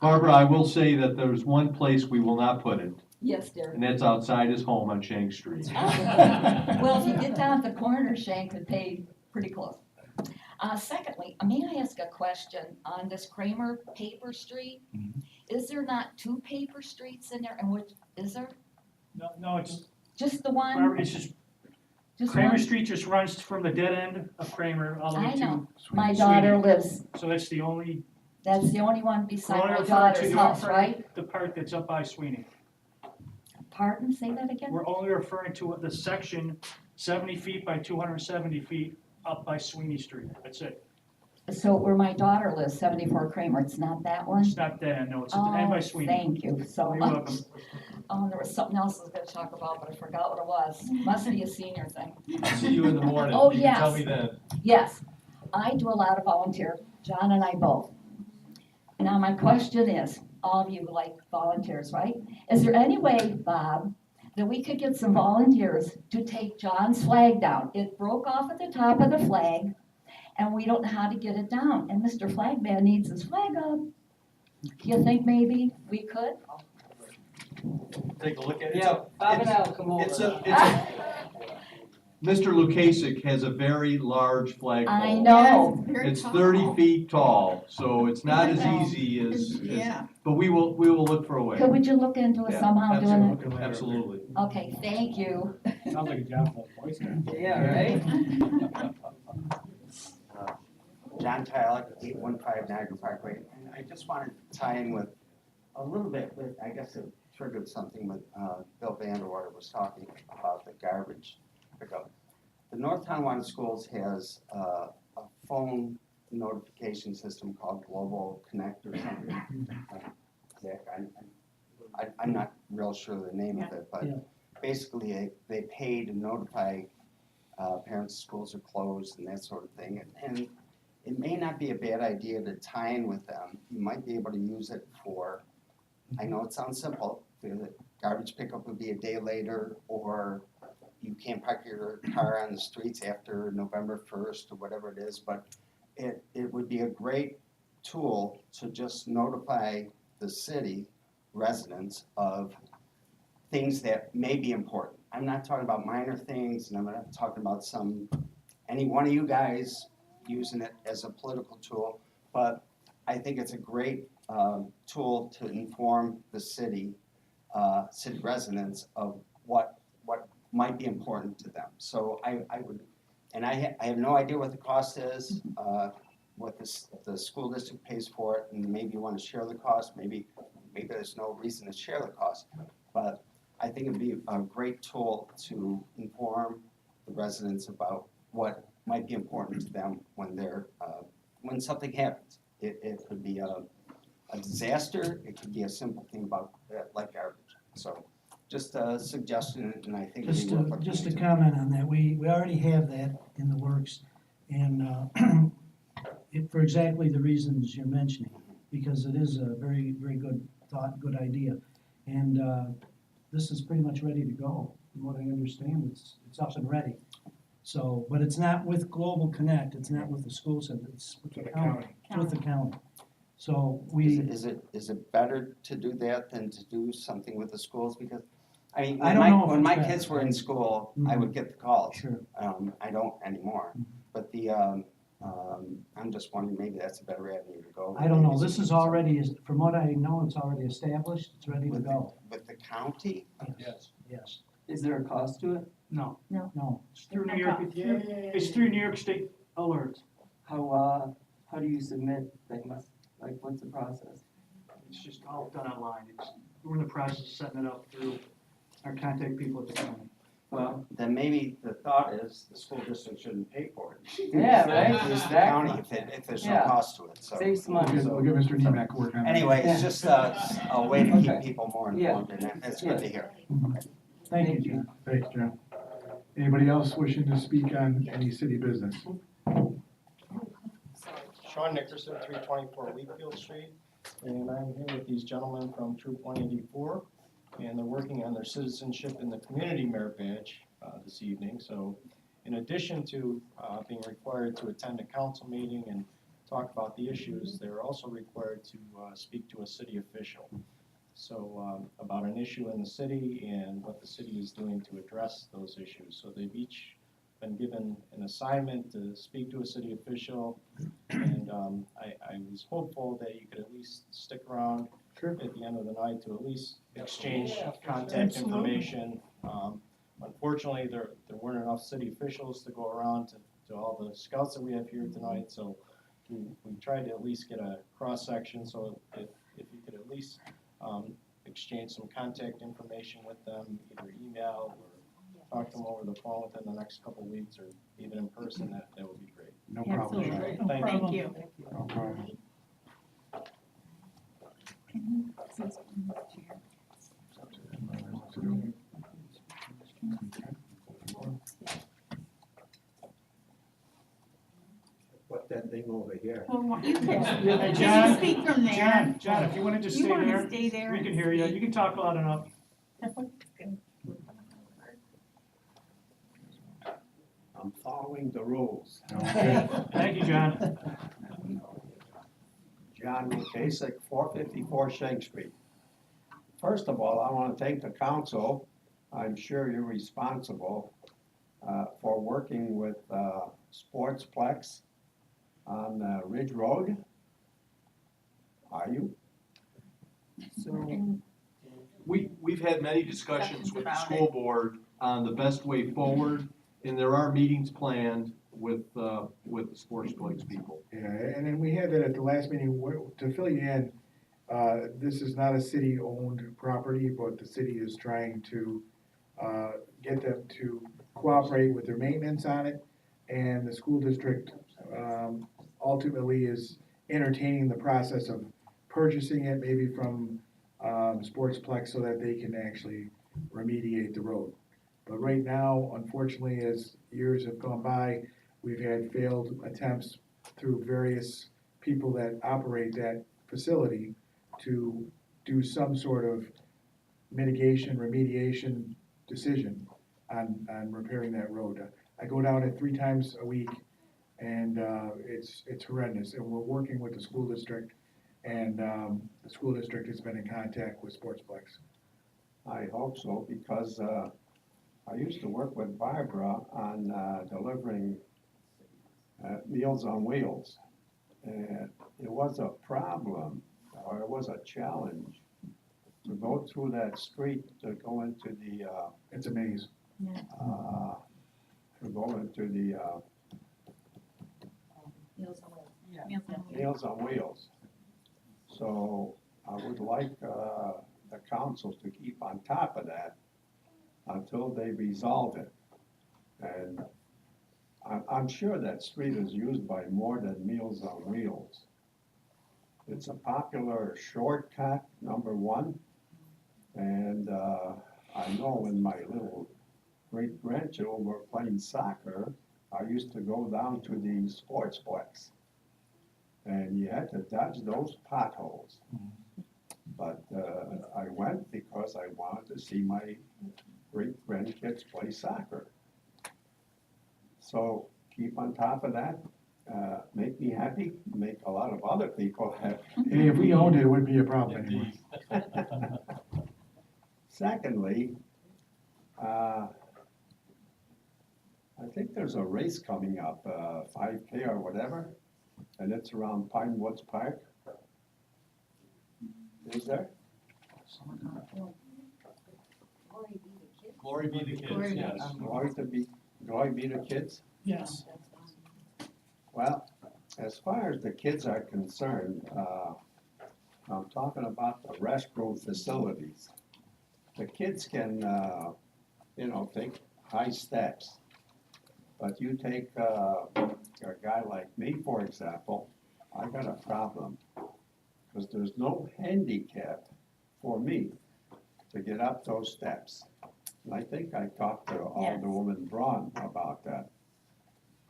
Barbara, I will say that there's one place we will not put it, Yes, dear. and that's outside his home on Shank Street. Well, if you get down at the corner, Shank could pay pretty close. Secondly, may I ask a question on this Kramer Paper Street? Is there not two paper streets in there, and which, is there No, it's, just the one? it's just, Just Kramer one? Street just runs from the dead end of Kramer all the way I to. know. My daughter lives, So that's the only, that's the only one we're beside only my referring to daughter's house, the, right? the part that's up by Sweeney. Pardon, say that again? We're only referring to the section 70 feet by 270 feet up by Sweeney Street. That's it. So where my daughter lives, 74 Kramer, it's not that one? It's not dead end, no, it's at the end by Oh, Sweeney. thank you so You're much. welcome. There was something else I was gonna talk about, but I forgot what it was. Must be a senior thing. See you in the morning. Oh, You can tell yes. me then. Yes, I do a lot of volunteer, John and I both. Now, my question is, all of you like volunteers, right? Is there any way, Bob, that we could get some volunteers to take John's flag down? It broke off at the top of the flag, and we don't know how to get it down, and Mr. Flagman needs his flag up. Do you think maybe we could? Take a look at it. Yeah, Bob and I'll come over. Mr. Lukasik has a very large flagpole. I know. It's 30 feet tall, so it's not as easy as, Yeah. but we will look for a way. Would you look into it Yeah, somehow doing it? Absolutely. Okay, thank you. Sounds like a job for the Boy Scouts. Yeah, right? John Tyler, 815 Niagara Parkway, and I just wanted to tie in with a little bit, but I guess it triggered something with Bill Vanderwater was talking about the garbage pickup. The North Tonawanda Schools has a phone notification system called Global Connect or something. Zach, I'm not real sure the name of it, but basically they pay to notify parents schools are closed and that sort of thing. And it may not be a bad idea to tie in with them. You might be able to use it for, I know it sounds simple, the garbage pickup would be a day later, or you can't park your car on the streets after November 1st or whatever it is, but it would be a great tool to just notify the city residents of things that may be important. I'm not talking about minor things, and I'm not talking about any one of you guys using it as a political tool, but I think it's a great tool to inform the city residents of what might be important to them. So I would, and I have no idea what the cost is, what the school district pays for it, and maybe you want to share the cost, maybe there's no reason to share the cost, but I think it'd be a great tool to inform the residents about what might be important to them when when something happens. It could be a disaster, it could be a simple thing about like garbage. So just a suggestion, and I think it'd be worth looking Just to into. comment on that, we already have that in the works, and for exactly the reasons you're mentioning, because it is a very, very good thought, good idea. And this is pretty much ready to go. from what I understand, it's up and ready. So, but it's not with Global Connect, it's not with the school system, it's with the county. It's with the county. So Is it better to do that than to do something with the schools? Because, I mean, I don't know if when it's my better. kids were in school, I would get the calls. Sure. I don't anymore. But I'm just wondering, maybe that's a better avenue to go. I don't know, this is already, from what I know, it's already established, it's ready to With go. With the county? Yes. Yes, Is there a cost to it? No, no, it's through New York, it's through New York State Alert. How do you submit things? Like, what's the process? It's just all done online. We're in the process of setting it up through our contact people at the county. Well, then maybe the thought is the school district shouldn't pay for it. Yeah, right, Use the exactly. county if there's no Yeah. cost to it, so. Save some money. We'll get Mr. Nemec working on that. Anyway, it's Yeah. just a way to keep Okay. people more Yeah. informed, and it's good to hear. thank you, John. Thanks, John. Anybody else wishing to speak on any city business? Sean Nickerson, 324 Wheatfield Street, and I'm here with these gentlemen from Troop 184, and they're working on their citizenship in the community merit badge this evening. So in addition to being required to attend a council meeting and talk about the issues, they're also required to speak to a city official. So about an issue in the city and what the city is doing to address those issues. So they've each been given an assignment to speak to a city official, and I was hopeful that you could at least stick around at the end of the night to at least exchange contact information. Unfortunately, there weren't enough city officials to go around to all the scouts that we have here tonight, so we tried to at least get a cross-section, so if you could at least exchange some contact information with them, either email or talk to them over the phone within the next couple of weeks, or even in person, that would be great. No problem, John. Absolutely. Thank Thank you. No problem. Put that thing over here. Well, you can, Hey, you John, can speak from there. John, if you wanna just You stay wanna there, stay there we and can hear you. speak? You can talk loud enough. I'm following the rules. Okay. Thank you, John. John Kasich, 454 Shank Street. First of all, I want to thank the council. I'm sure you're responsible for working with Sportsplex on Ridge Road. Are you? So, we've had many discussions with the school board on the best way forward, and there are meetings planned with the Sportsplex people. Yeah, and then we had that at the last meeting, to fill you in, this is not a city-owned property, but the city is trying to get them to cooperate with their maintenance on it, and the school district ultimately is entertaining the process of purchasing it, maybe from Sportsplex, so that they can actually remediate the road. But right now, unfortunately, as years have gone by, we've had failed attempts through various people that operate that facility to do some sort of mitigation, remediation decision on repairing that road. I go down it 3 times a week, and it's horrendous. And we're working with the school district, and the school district has been in contact with Sportsplex. I hope so, because I used to work with Barbara on delivering Meals on Wheels. And it was a problem, or it was a challenge to go through that street to go into the, It's a maze. Meals on Wheels. So I would like the council to keep on top of that until they resolve it. And I'm sure that street is used by more than Meals on Wheels. It's a popular shortcut, number one. And I know when my little great-grandchildren were playing soccer, I used to go down to the Sportsplex. And you had to dodge those potholes. But I went because I wanted to see my great grandkids play soccer. So keep on top of that, make me happy, make a lot of other people happy. Hey, if we owned it, it wouldn't be a problem anymore. Secondly, I think there's a race coming up, 5K or whatever, and it's around Pine Woods Park. Is there? Glory be the kids, Glory be. yes. Glory be the kids? Yes. Well, as far as the kids are concerned, I'm talking about the restroom facilities. The kids can, take high steps. But you take a guy like me, for example, I got a problem. Because there's no handicap for me to get up those steps. And I think I talked to Alderwoman Braun about that.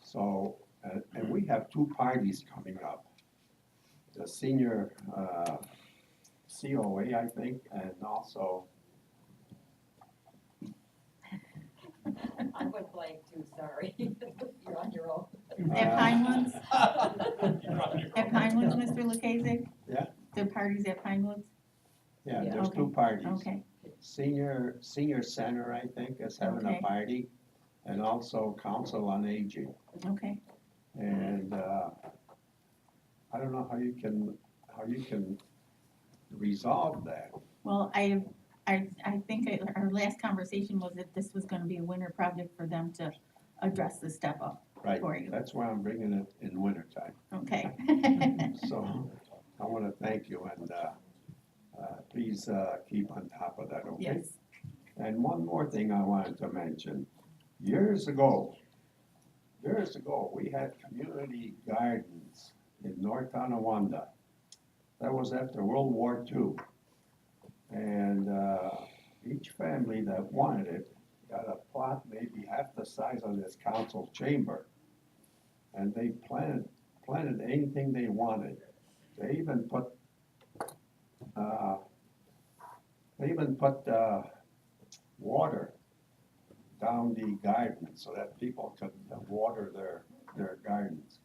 So, and we have two parties coming up. The senior COA, I think, and also, I went blank too, sorry. You're on your own. At Pinewoods? At Pinewoods, Mr. Lucchese? Yeah. The parties at Pinewoods? yeah, Yeah, there's two okay. parties. Okay, Senior center, I think, is having a Okay. party, and also Council on Aging. okay. And I don't know how you can resolve that. Well, I think our last conversation was that this was gonna be a winter project for them to address the step up Right, for you. that's why I'm bringing it in wintertime. Okay. So I want to thank you, and please keep on top of that, okay? Yes, And one more thing I wanted to mention. Years ago, we had community gardens in North Tonawanda. That was after World War II. And each family that wanted it got a plot maybe half the size of this council chamber. And they planted anything they wanted. They even put water down the garden so that people could water their gardens.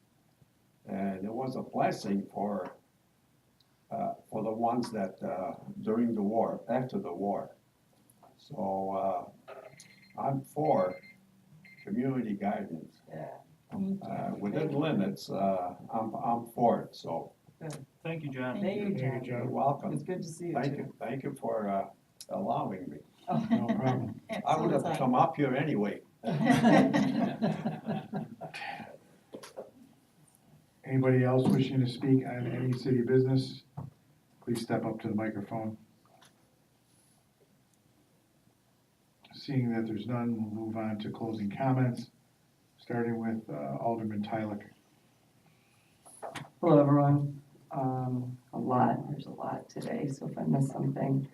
And it was a blessing for the ones that, during the war, after the war. So, I'm for community gardens. Within limits, I'm for it, so Thank you, John. Thank you, John. you're welcome. It's good to see you Thank too. you, thank you for allowing me. No problem. I would have come up here anyway. Anybody else wishing to speak on any city business, please step up to the microphone. Seeing that there's none, we'll move on to closing comments, starting with Alderman Tyler. Hello, everyone. There's a lot today, so if I miss something.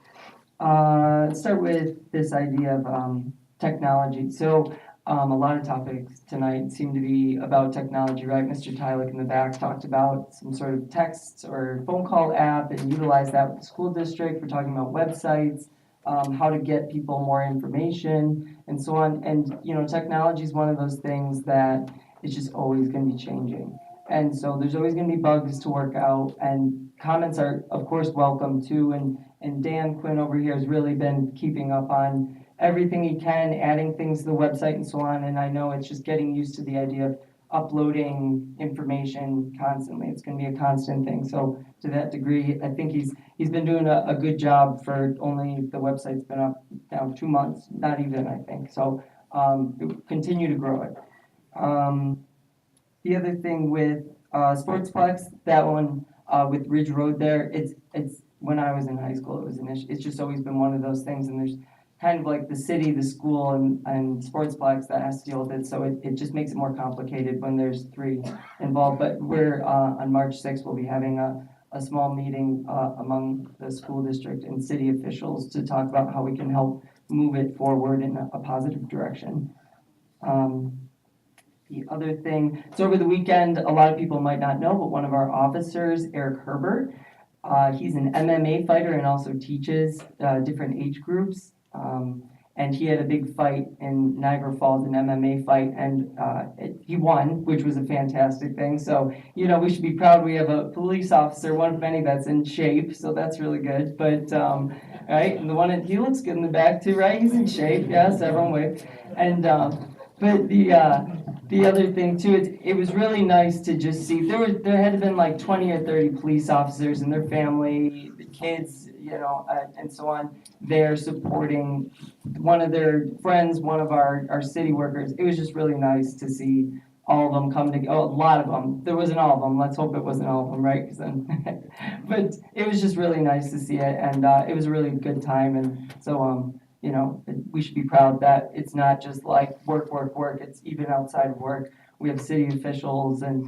Let's start with this idea of technology. So a lot of topics tonight seem to be about technology, right? Mr. Tyler in the back talked about some sort of text or phone call app and utilize that with the school district. We're talking about websites, how to get people more information and so on. And, technology is one of those things that is just always going to be changing. And so there's always going to be bugs to work out, and comments are, of course, welcome too. And Dan Quinn over here has really been keeping up on everything he can, adding things to the website and so on. And I know it's just getting used to the idea of uploading information constantly. It's going to be a constant thing. So to that degree, I think he's been doing a good job for only the website's been up now 2 months, not even, I think. So continue to grow it. The other thing with Sportsplex, that one with Ridge Road there, it's when I was in high school, it was an issue. It's just always been one of those things, and there's kind of like the city, the school, and Sportsplex that has to deal with it, so it just makes it more complicated when there's three involved. But we're on March 6th, we'll be having a small meeting among the school district and city officials to talk about how we can help move it forward in a positive direction. The other thing, so over the weekend, a lot of people might not know, but one of our officers, Eric Herbert, he's an MMA fighter and also teaches different age groups. and he had a big fight in Niagara Falls, an MMA fight, and he won, which was a fantastic thing. So, you know, we should be proud we have a police officer, one of many that's in shape, so that's really good. But, right, and the one, he looks good in the back too, right? He's in shape, yes, everyone wave. And, but the other thing too, it was really nice to just see, there had been like 20 or 30 police officers and their family, the kids, you know, and so on, there supporting one of their friends, one of our city workers. It was just really nice to see all of them come together, a lot of them. There wasn't all of them, let's hope it wasn't all of them, right? 'Cause then, but it was just really nice to see it, and it was a really good time, and so, you know, we should be proud that it's not just like work, work, work, it's even outside of work. We have city officials and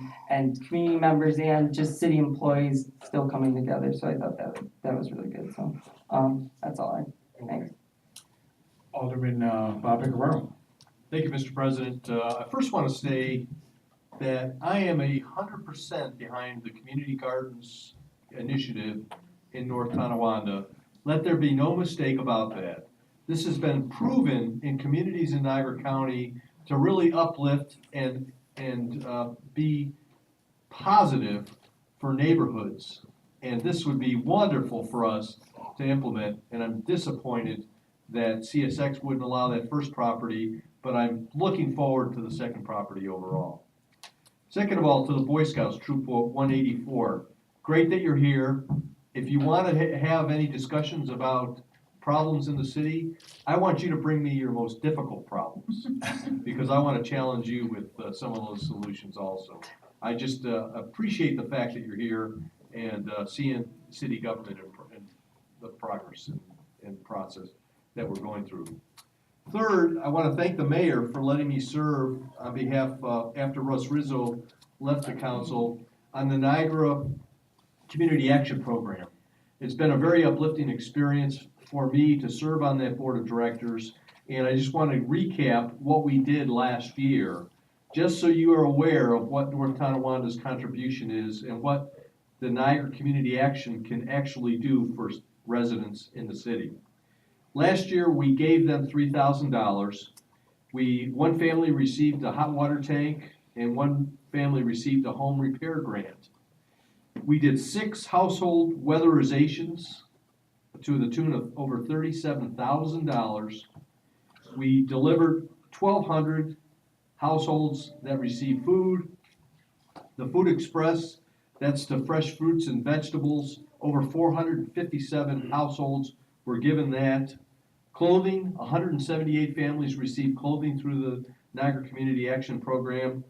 community members and just city employees still coming together, so I thought that was really good, so, that's all thanks. Alderman Bob Guerrero. Thank you, Mr. President. I first want to say that I am 100% behind the Community Gardens initiative in North Tonawanda. Let there be no mistake about that. This has been proven in communities in Niagara County to really uplift and be positive for neighborhoods. And this would be wonderful for us to implement, and I'm disappointed that CSX wouldn't allow that first property, but I'm looking forward to the second property overall. Second of all, to the Boy Scouts, Troop 184, great that you're here. If you want to have any discussions about problems in the city, I want you to bring me your most difficult problems, because I want to challenge you with some of those solutions also. I just appreciate the fact that you're here and seeing city government and the progress and process that we're going through. Third, I want to thank the mayor for letting me serve on behalf, after Russ Rizzo left the council, on the Niagara Community Action Program. It's been a very uplifting experience for me to serve on that board of directors, and I just want to recap what we did last year, just so you are aware of what North Tonawanda's contribution is and what the Niagara Community Action can actually do for residents in the city. Last year, we gave them $3,000. One family received a hot water tank, and one family received a home repair grant. We did 6 household weatherizations to the tune of over $37,000. We delivered 1,200 households that receive food. The Food Express, that's the fresh fruits and vegetables, over 457 households were given that. Clothing, 178 families received clothing through the Niagara Community Action Program.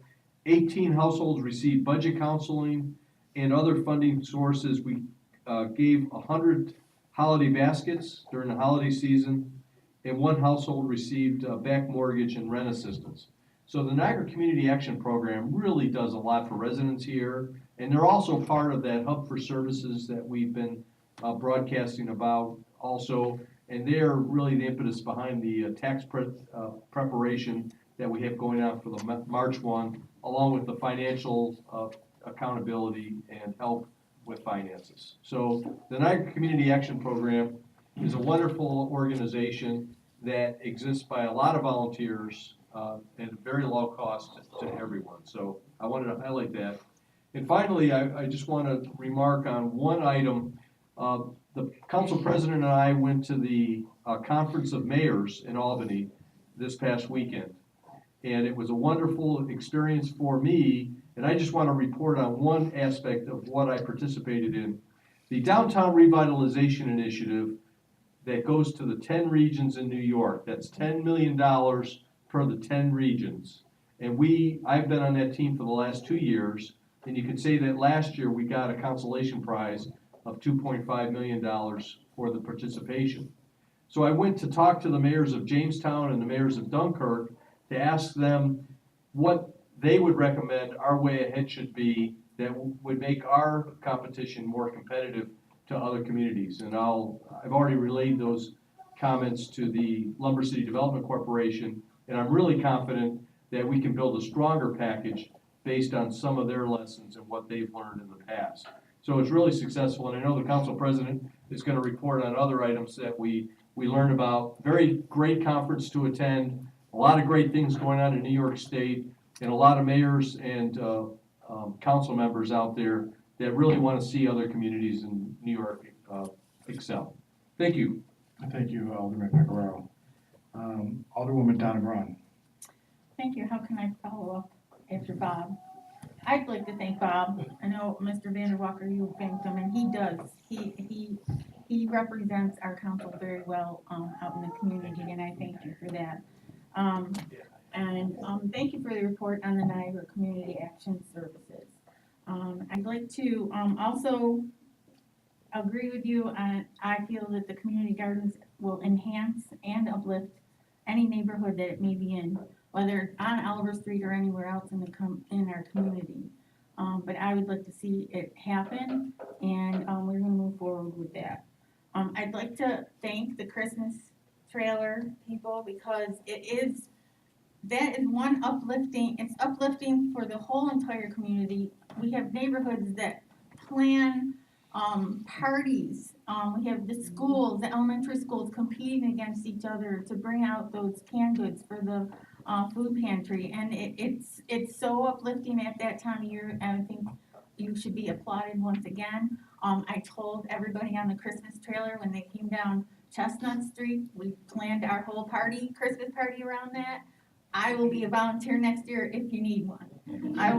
18 households received budget counseling and other funding sources. We gave 100 holiday baskets during the holiday season, and 1 household received back mortgage and rent assistance. So the Niagara Community Action Program really does a lot for residents here, and they're also part of that hub for services that we've been broadcasting about also, and they're really the impetus behind the tax preparation that we have going on for the March 1, along with the financial accountability and help with finances. So the Niagara Community Action Program is a wonderful organization that exists by a lot of volunteers at a very low cost to everyone. So I wanted to highlight that. And finally, I just want to remark on one item. The council president and I went to the Conference of Mayors in Albany this past weekend. And it was a wonderful experience for me. And I just want to report on one aspect of what I participated in. The Downtown Revitalization Initiative that goes to the 10 regions in New York. That's $10 million per the 10 regions. And I've been on that team for the last 2 years. And you can say that last year we got a consolation prize of $2.5 million for the participation. So I went to talk to the mayors of Jamestown and the mayors of Dunkirk to ask them what they would recommend our way ahead should be that would make our competition more competitive to other communities. And I've already relayed those comments to the Lumber City Development Corporation, and I'm really confident that we can build a stronger package based on some of their lessons and what they've learned in the past. So it's really successful, and I know the council president is going to report on other items that we We learned about very great conference to attend, a lot of great things going on in New York State, and a lot of mayors and council members out there that really want to see other communities in New York excel. Thank you. Thank you, Alderman Pecoraro. Alderwoman Donna Braun. Thank you. How can I follow up after Bob? I'd like to thank Bob. I know Mr. Vanderwalker, you thanked him, and he does. He represents our council very well out in the community, and I thank you for that. Thank you for the report on the Niagara Community Action Services. I'd like to also agree with you, and I feel that the community gardens will enhance and uplift any neighborhood that it may be in, whether on Oliver Street or anywhere else in our community. But I would like to see it happen, and we're gonna move forward with that. I'd like to thank the Christmas trailer people, because that is one uplifting, it's uplifting for the whole entire community. We have neighborhoods that plan parties. We have the schools, the elementary schools competing against each other to bring out those canned goods for the food pantry, and it's so uplifting at that time of year, and I think you should be applauded once again. I told everybody on the Christmas trailer when they came down Chestnut Street, we planned our whole Christmas party around that. I will be a volunteer next year if you need one. I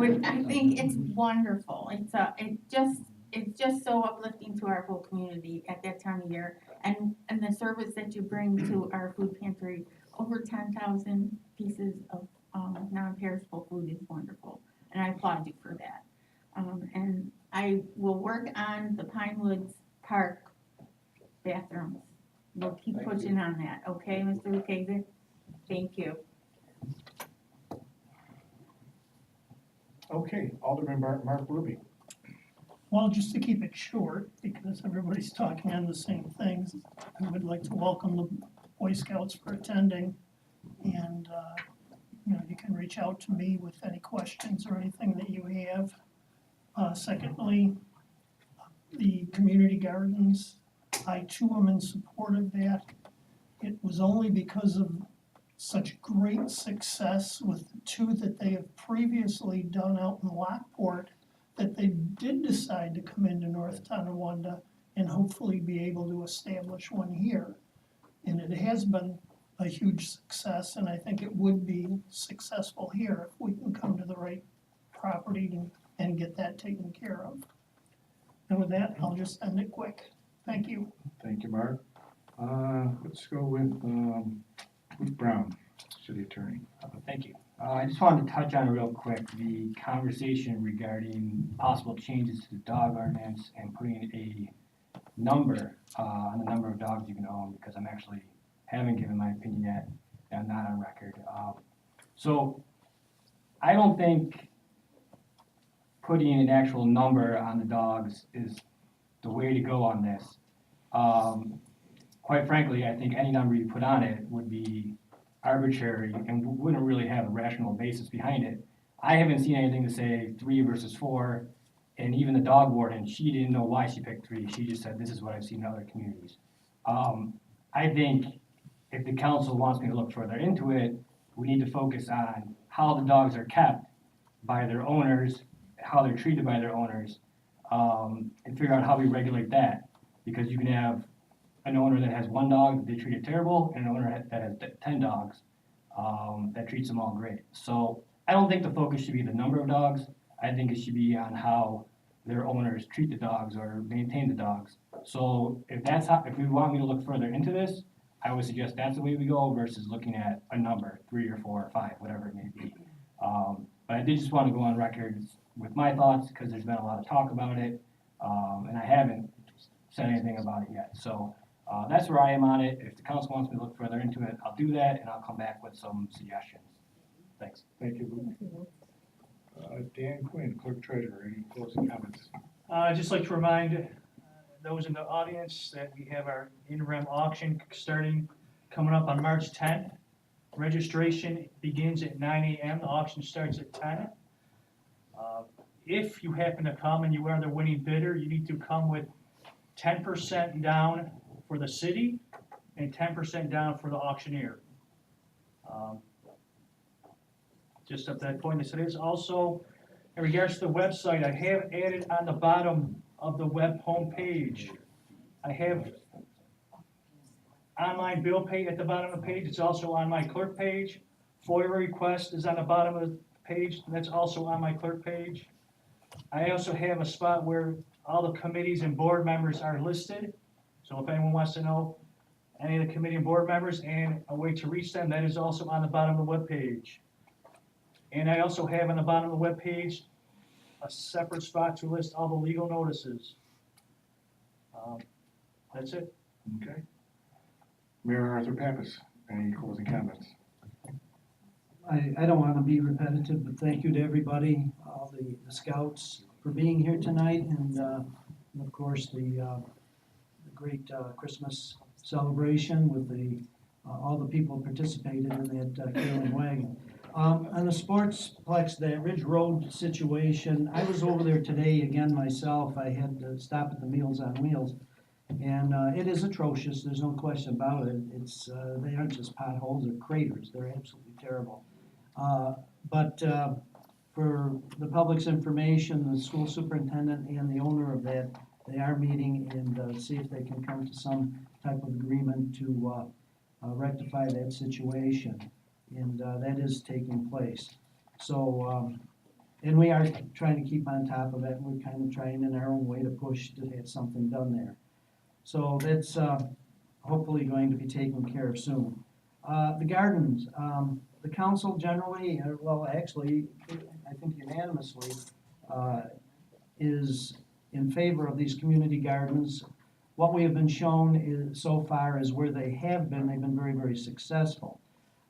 think it's wonderful. It's just so uplifting to our whole community at that time of year, and the service that you bring to our food pantry. Over 10,000 pieces of non-perishable food is wonderful, and I applaud you for that. And I will work on the Pinewoods Park bathrooms. We'll keep pushing on that, okay, Mr. Lucchese? Thank you. Okay, Alderman Mark Ruby. Well, just to keep it short, because everybody's talking on the same things, I would like to welcome the Boy Scouts for attending. And, you can reach out to me with any questions or anything that you have. Secondly, the community gardens, I too am in support of that. It was only because of such great success with the two that they have previously done out in Lockport that they did decide to come into North Tonawanda and hopefully be able to establish one here. And it has been a huge success, and I think it would be successful here if we can come to the right property and get that taken care of. And with that, I'll just end it quick. Thank you. Thank you, Mark. Let's go with Luke Brown, City Attorney. Thank you. I just wanted to touch on real quick the conversation regarding possible changes to the dog ordinance and putting a number on the number of dogs you can own, because I'm actually haven't given my opinion yet, and I'm not on record. So I don't think putting an actual number on the dogs is the way to go on this. Quite frankly, I think any number you put on it would be arbitrary and wouldn't really have a rational basis behind it. I haven't seen anything to say 3 versus 4, and even the dog warden, she didn't know why she picked 3. She just said, this is what I've seen in other communities. I think if the council wants me to look further into it, we need to focus on how the dogs are kept by their owners, how they're treated by their owners, and figure out how we regulate that. Because you can have an owner that has 1 dog, they treat it terrible, and an owner that has 10 dogs that treats them all great. So I don't think the focus should be the number of dogs. I think it should be on how their owners treat the dogs or maintain the dogs. So if we want me to look further into this, I would suggest that's the way we go versus looking at a number, 3 or 4 or 5, whatever it may be. But I did just want to go on record with my thoughts, because there's been a lot of talk about it, and I haven't said anything about it yet. So that's where I am on it. If the council wants me to look further into it, I'll do that, and I'll come back with some suggestions. Thanks. Thank you, Luke. Dan Quinn, Clerk Treasurer, any closing comments? I'd just like to remind those in the audience that we have our interim auction coming up on March 10th. Registration begins at 9 a.m. The auction starts at 10. If you happen to come and you are the winning bidder, you need to come with 10% down for the city and 10% down for the auctioneer. Just at that point, it is also, in regards to the website, I have added on the bottom of the web homepage, I have online bill pay at the bottom of the page. It's also on my clerk page. FOIA request is on the bottom of the page, and that's also on my clerk page. I also have a spot where all the committees and board members are listed. So if anyone wants to know any of the committee and board members and a way to reach them, that is also on the bottom of the web page. And I also have on the bottom of the web page a separate spot to list all the legal notices. That's it. Okay. Mayor Arthur Pappas, any closing comments? I don't want to be repetitive, but thank you to everybody, all the scouts for being here tonight, and of course, the great Christmas celebration with all the people participated in that Carolyn Wagon. On the sportsplex, the Ridge Road situation, I was over there today again myself. I had to stop at the Meals on Wheels, and it is atrocious. There's no question about it. It's they aren't just potholes; they're craters. They're absolutely terrible. But for the public's information, the school superintendent and the owner of that, they are meeting and see if they can come to some type of agreement to rectify that situation. And that is taking place. So, and we are trying to keep on top of it. We're kind of trying in our own way to push to get something done there. So that's hopefully going to be taken care of soon. The gardens, the council generally, well, actually, I think unanimously, is in favor of these community gardens. What we have been shown is, so far is where they have been, they've been very, very successful.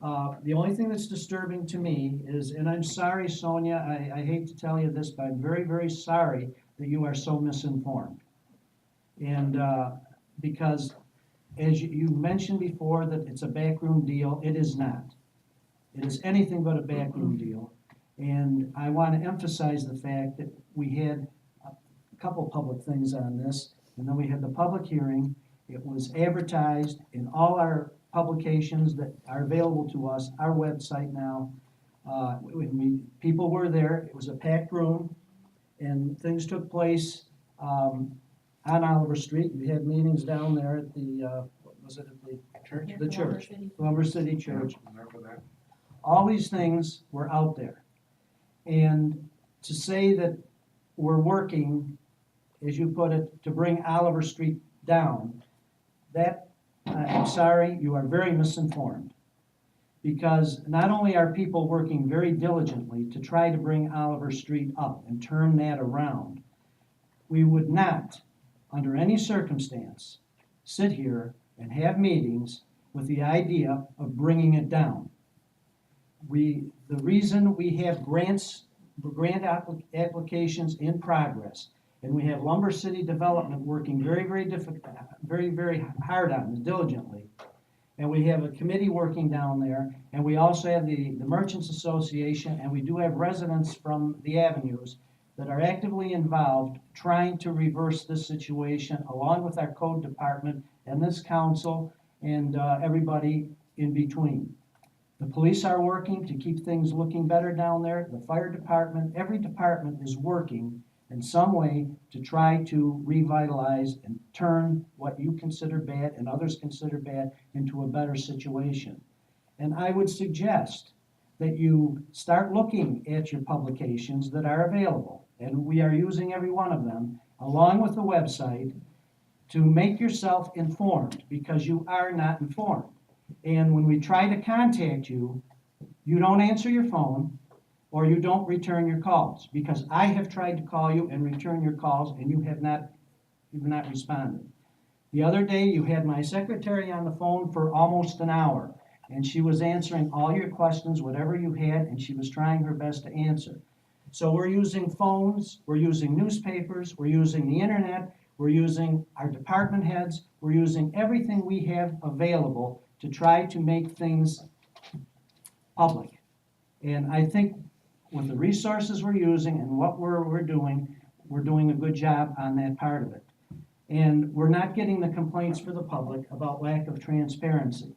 The only thing that's disturbing to me is, and I'm sorry, Sonia, I hate to tell you this, but I'm very, very sorry that you are so misinformed. And because, as you mentioned before, that it's a backroom deal, it is not. It is anything but a backroom deal. And I want to emphasize the fact that we had a couple public things on this, and then we had the public hearing. It was advertised in all our publications that are available to us, our website now. People were there, it was a packed room, and things took place on Oliver Street. We had meetings down there at the, what was it, at the church? The church, Lumber City Church. All these things were out there. And to say that we're working, as you put it, to bring Oliver Street down, that, I'm sorry, you are very misinformed. Because not only are people working very diligently to try to bring Oliver Street up and turn that around, we would not, under any circumstance, sit here and have meetings with the idea of bringing it down. The reason we have grant applications in progress, and we have Lumber City Development working very hard on it, diligently. And we have a committee working down there, and we also have the Merchants Association, and we do have residents from the avenues that are actively involved trying to reverse this situation, along with our code department and this council and everybody in between. The police are working to keep things looking better down there. The fire department, every department is working in some way to try to revitalize and turn what you consider bad and others consider bad into a better situation. And I would suggest that you start looking at your publications that are available, and we are using every one of them, along with the website, to make yourself informed, because you are not informed. And when we try to contact you, you don't answer your phone, or you don't return your calls, because I have tried to call you and return your calls, and you have not responded. The other day, you had my secretary on the phone for almost an hour, and she was answering all your questions, whatever you had, and she was trying her best to answer. So we're using phones, we're using newspapers, we're using the internet, we're using our department heads, we're using everything we have available to try to make things public. And I think with the resources we're using and what we're doing a good job on that part of it. And we're not getting the complaints for the public about lack of transparency.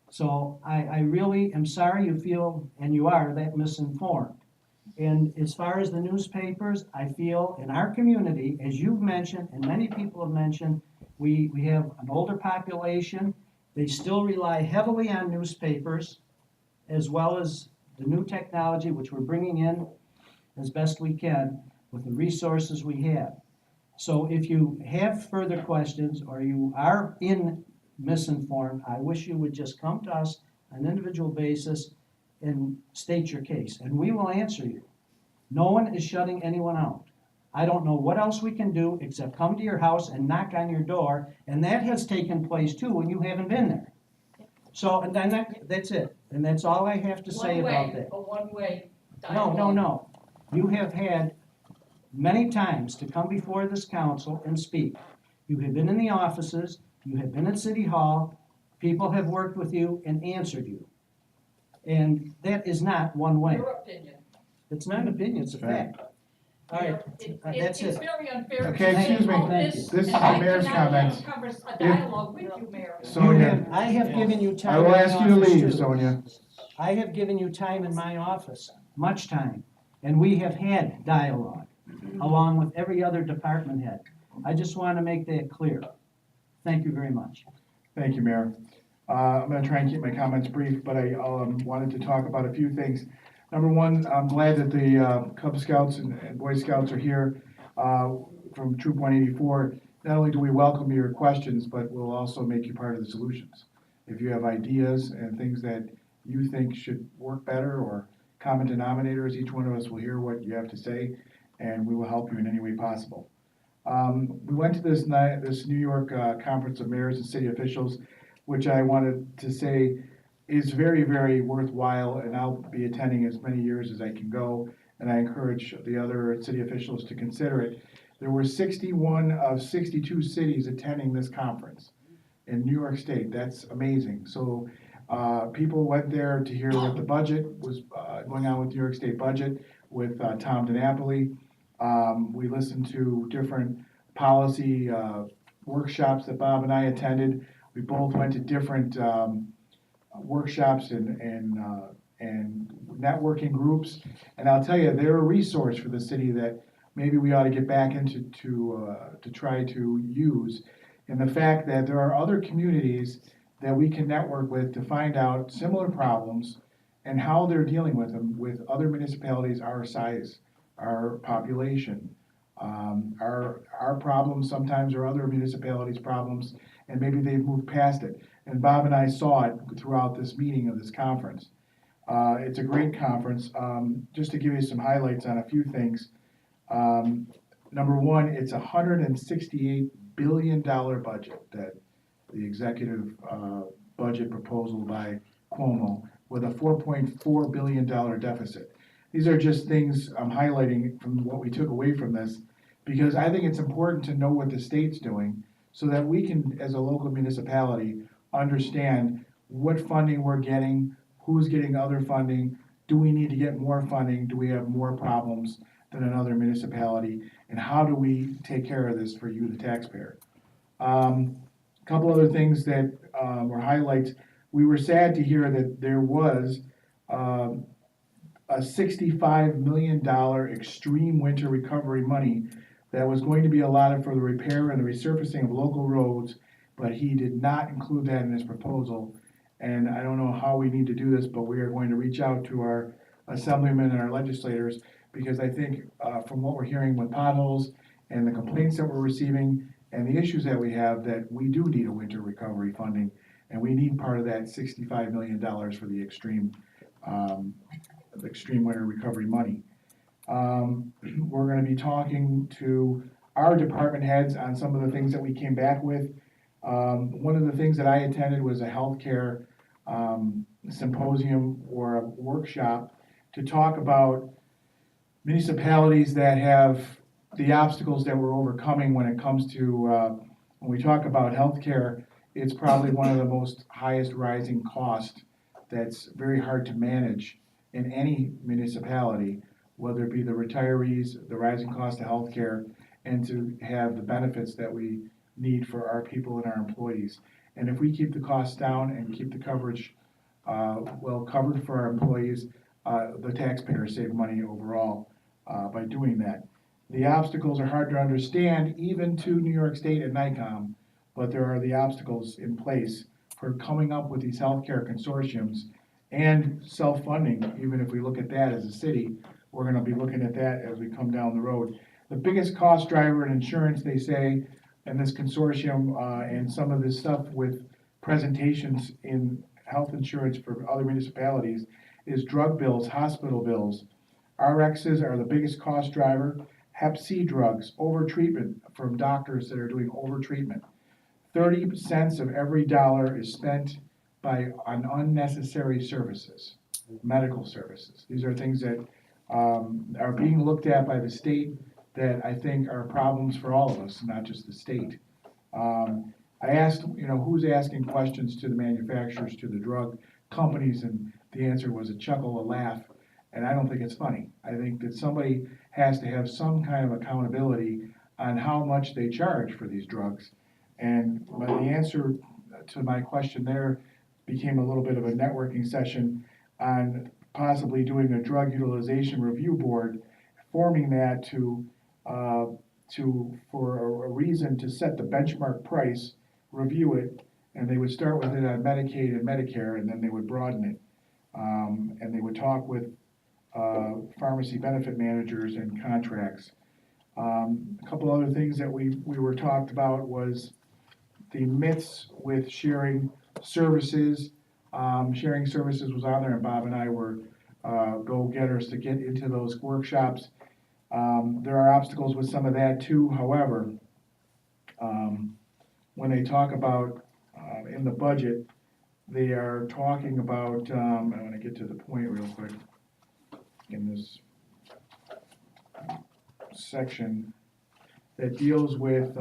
So I really am sorry you feel, and you are, that misinformed. And as far as the newspapers, I feel in our community, as you've mentioned, and many people have mentioned, we have an older population. They still rely heavily on newspapers, as well as the new technology, which we're bringing in as best we can with the resources we have. So if you have further questions or you are misinformed, I wish you would just come to us on an individual basis and state your case, and we will answer you. No one is shutting anyone out. I don't know what else we can do except come to your house and knock on your door, and that has taken place too when you haven't been there. So, and then that's it, and that's all I have to say about that. A one-way No, dialogue. no. You have had many times to come before this council and speak. You have been in the offices, you have been at City Hall, people have worked with you and answered you. And that is not one way. Your opinion. It's not an opinion, it's a fact. All right, that's It's it. very unfair. Okay, to say excuse me. all Thank you. This is and I the mayor's cannot comments. converse a If- dialogue with you, Mayor. Sonia, I have given you time. I will in my ask you to office, leave, too. Sonia. I have given you time in my office, much time, and we have had dialogue, along with every other department head. I just want to make that clear. Thank you very much. Thank you, Mayor. I'm gonna try and keep my comments brief, but I wanted to talk about a few things. Number one, I'm glad that the Cub Scouts and Boy Scouts are here from Troop 184. Not only do we welcome your questions, but we'll also make you part of the solutions. If you have ideas and things that you think should work better or common denominators, each one of us will hear what you have to say, and we will help you in any way possible. We went to this New York Conference of Mayors and City Officials, which I wanted to say is very, very worthwhile, and I'll be attending as many years as I can go, and I encourage the other city officials to consider it. There were 61 of 62 cities attending this conference in New York State. That's amazing. So people went there to hear what the budget was going on with the New York State budget with Tom DiNapoli. We listened to different policy workshops that Bob and I attended. We both went to different workshops and networking groups. And I'll tell you, they're a resource for the city that maybe we ought to get back into to try to use. And the fact that there are other communities that we can network with to find out similar problems and how they're dealing with them with other municipalities our size, our population. Our problems sometimes are other municipalities' problems, and maybe they've moved past it. And Bob and I saw it throughout this meeting of this conference. It's a great conference. Just to give you some highlights on a few things. Number one, it's a $168 billion budget, that the executive budget proposal by Cuomo, with a $4.4 billion deficit. These are just things I'm highlighting from what we took away from this, because I think it's important to know what the state's doing so that we can, as a local municipality, understand what funding we're getting, who's getting other funding, do we need to get more funding, do we have more problems than another municipality, and how do we take care of this for you, the taxpayer. A couple other things that were highlights. We were sad to hear that there was a $65 million extreme winter recovery money that was going to be allotted for the repair and the resurfacing of local roads, but he did not include that in his proposal. And I don't know how we need to do this, but we are going to reach out to our assemblymen and our legislators, because I think from what we're hearing with potholes and the complaints that we're receiving and the issues that we have, that we do need a winter recovery funding, and we need part of that $65 million for the extreme winter recovery money. We're going to be talking to our department heads on some of the things that we came back with. One of the things that I attended was a healthcare symposium or a workshop to talk about municipalities that have the obstacles that we're overcoming when it comes to, when we talk about healthcare, it's probably one of the most highest rising costs that's very hard to manage in any municipality, whether it be the retirees, the rising cost of healthcare, and to have the benefits that we need for our people and our employees. And if we keep the costs down and keep the coverage well covered for our employees, the taxpayers save money overall by doing that. The obstacles are hard to understand even to New York State and NICOM, but there are the obstacles in place for coming up with these healthcare consortiums and self-funding. Even if we look at that as a city, we're gonna be looking at that as we come down the road. The biggest cost driver in insurance, they say, and this consortium and some of this stuff with presentations in health insurance for other municipalities is drug bills, hospital bills. RXs are the biggest cost driver. Hep C drugs, overtreatment from doctors that are doing overtreatment. 30 cents of every dollar is spent on unnecessary services, medical services. These are things that are being looked at by the state that I think are problems for all of us, not just the state. I asked, who's asking questions to the manufacturers, to the drug companies, and the answer was a chuckle, a laugh, and I don't think it's funny. I think that somebody has to have some kind of accountability on how much they charge for these drugs. And the answer to my question there became a little bit of a networking session on possibly doing a drug utilization review board, forming that for a reason to set the benchmark price, review it, and they would start with it on Medicaid and Medicare, and then they would broaden it. And they would talk with pharmacy benefit managers and contracts. A couple other things that we were talked about was the myths with sharing services. Sharing services was on there, and Bob and I were go-getters to get into those workshops. There are obstacles with some of that too. However, when they talk about in the budget, they are talking about, I want to get to the point real quick in this section that deals with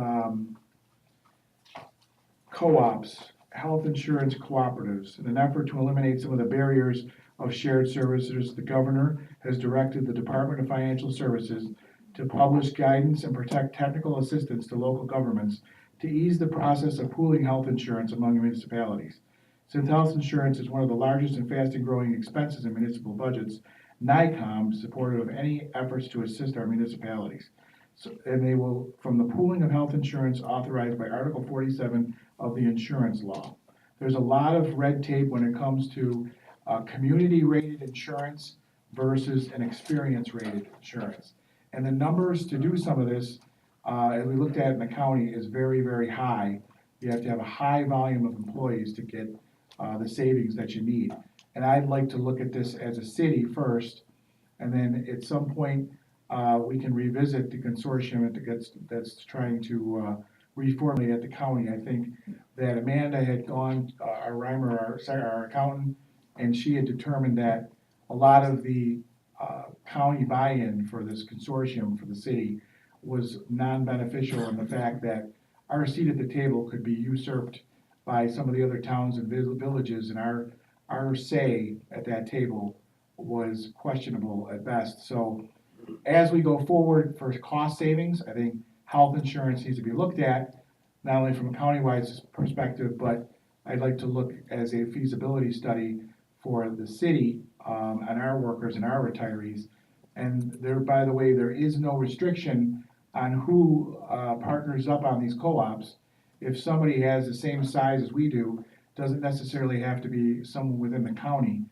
co-ops, health insurance cooperatives. In an effort to eliminate some of the barriers of shared services, the governor has directed the Department of Financial Services to publish guidance and protect technical assistance to local governments to ease the process of pooling health insurance among municipalities. Since health insurance is one of the largest and fastest growing expenses in municipal budgets, NICOM is supportive of any efforts to assist our municipalities. And they will, from the pooling of health insurance authorized by Article 47 of the insurance law. There's a lot of red tape when it comes to community-rated insurance versus an experience-rated insurance. And the numbers to do some of this, as we looked at in the county, is very, very high. You have to have a high volume of employees to get the savings that you need. And I'd like to look at this as a city first, and then at some point, we can revisit the consortium that's trying to reformulate at the county. I think that Amanda had gone, our Reimer, our accountant, and she had determined that a lot of the county buy-in for this consortium for the city was non-beneficial in the fact that our seat at the table could be usurped by some of the other towns and villages, and our say at that table was questionable at best. So as we go forward for cost savings, I think health insurance needs to be looked at, not only from a county-wide perspective, but I'd like to look as a feasibility study for the city on our workers and our retirees. And there, by the way, there is no restriction on who partners up on these co-ops. If somebody has the same size as we do, doesn't necessarily have to be someone within the county.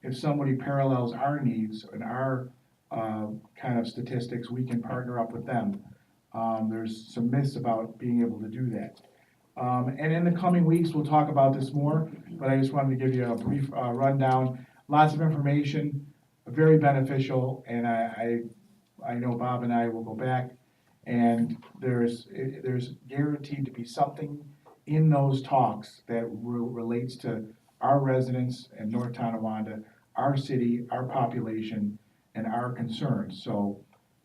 If somebody parallels our needs and our kind of statistics, we can partner up with them. There's some myths about being able to do that. And in the coming weeks, we'll talk about this more, but I just wanted to give you a brief rundown. Lots of information, very beneficial, and I know Bob and I will go back, and there's guaranteed to be something in those talks that relates to our residents in North Tonawanda, our city, our population, and our concerns. So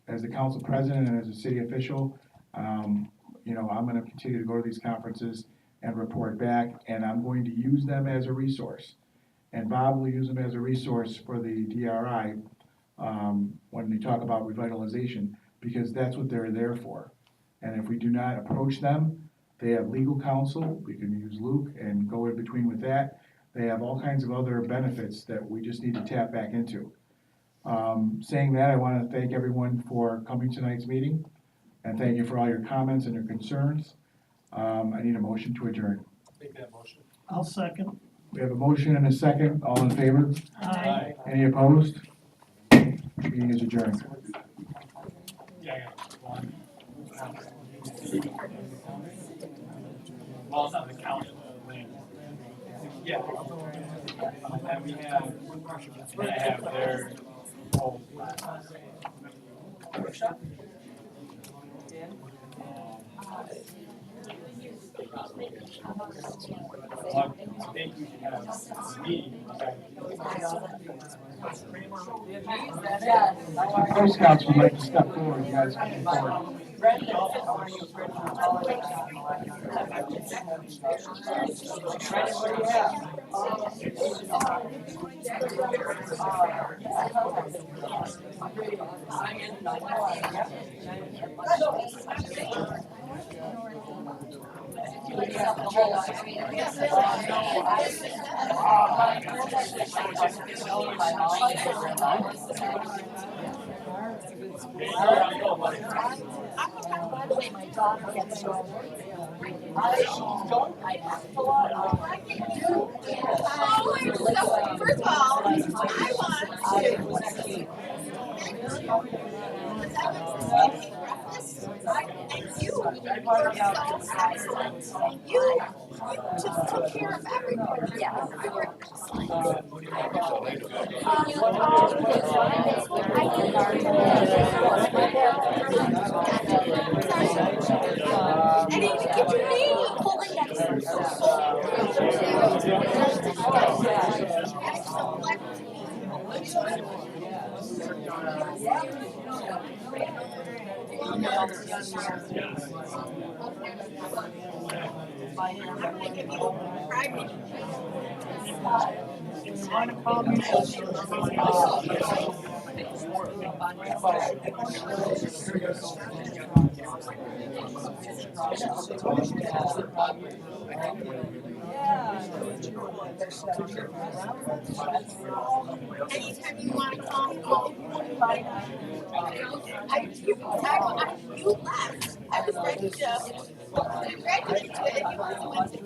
as the council president and as a city official, I'm going to continue to go to these conferences and report back, and I'm going to use them as a resource. And Bob will use them as a resource for the DRI when they talk about revitalization, because that's what they're there for. And if we do not approach them They have legal counsel, we can use Luke and go in between with that. They have all kinds of other benefits that we just need to tap back into. Saying that, I want to thank everyone for coming to tonight's meeting, and thank you for all your comments and your concerns. I need a motion to adjourn. Make that motion. I'll second. We have a motion and a second. All in favor? Aye. Any opposed? Meeting is adjourned. Well, it's not the county. Yeah. And we have, they have their whole. I think we should have a meeting. Boy Scouts would like to step forward, you guys come forward. First of all, I want to. Thank you. You just took care of everyone. Yeah. You were I didn't even get your name. Holding that anytime you want to call anybody. You left. I was ready to. And you went to.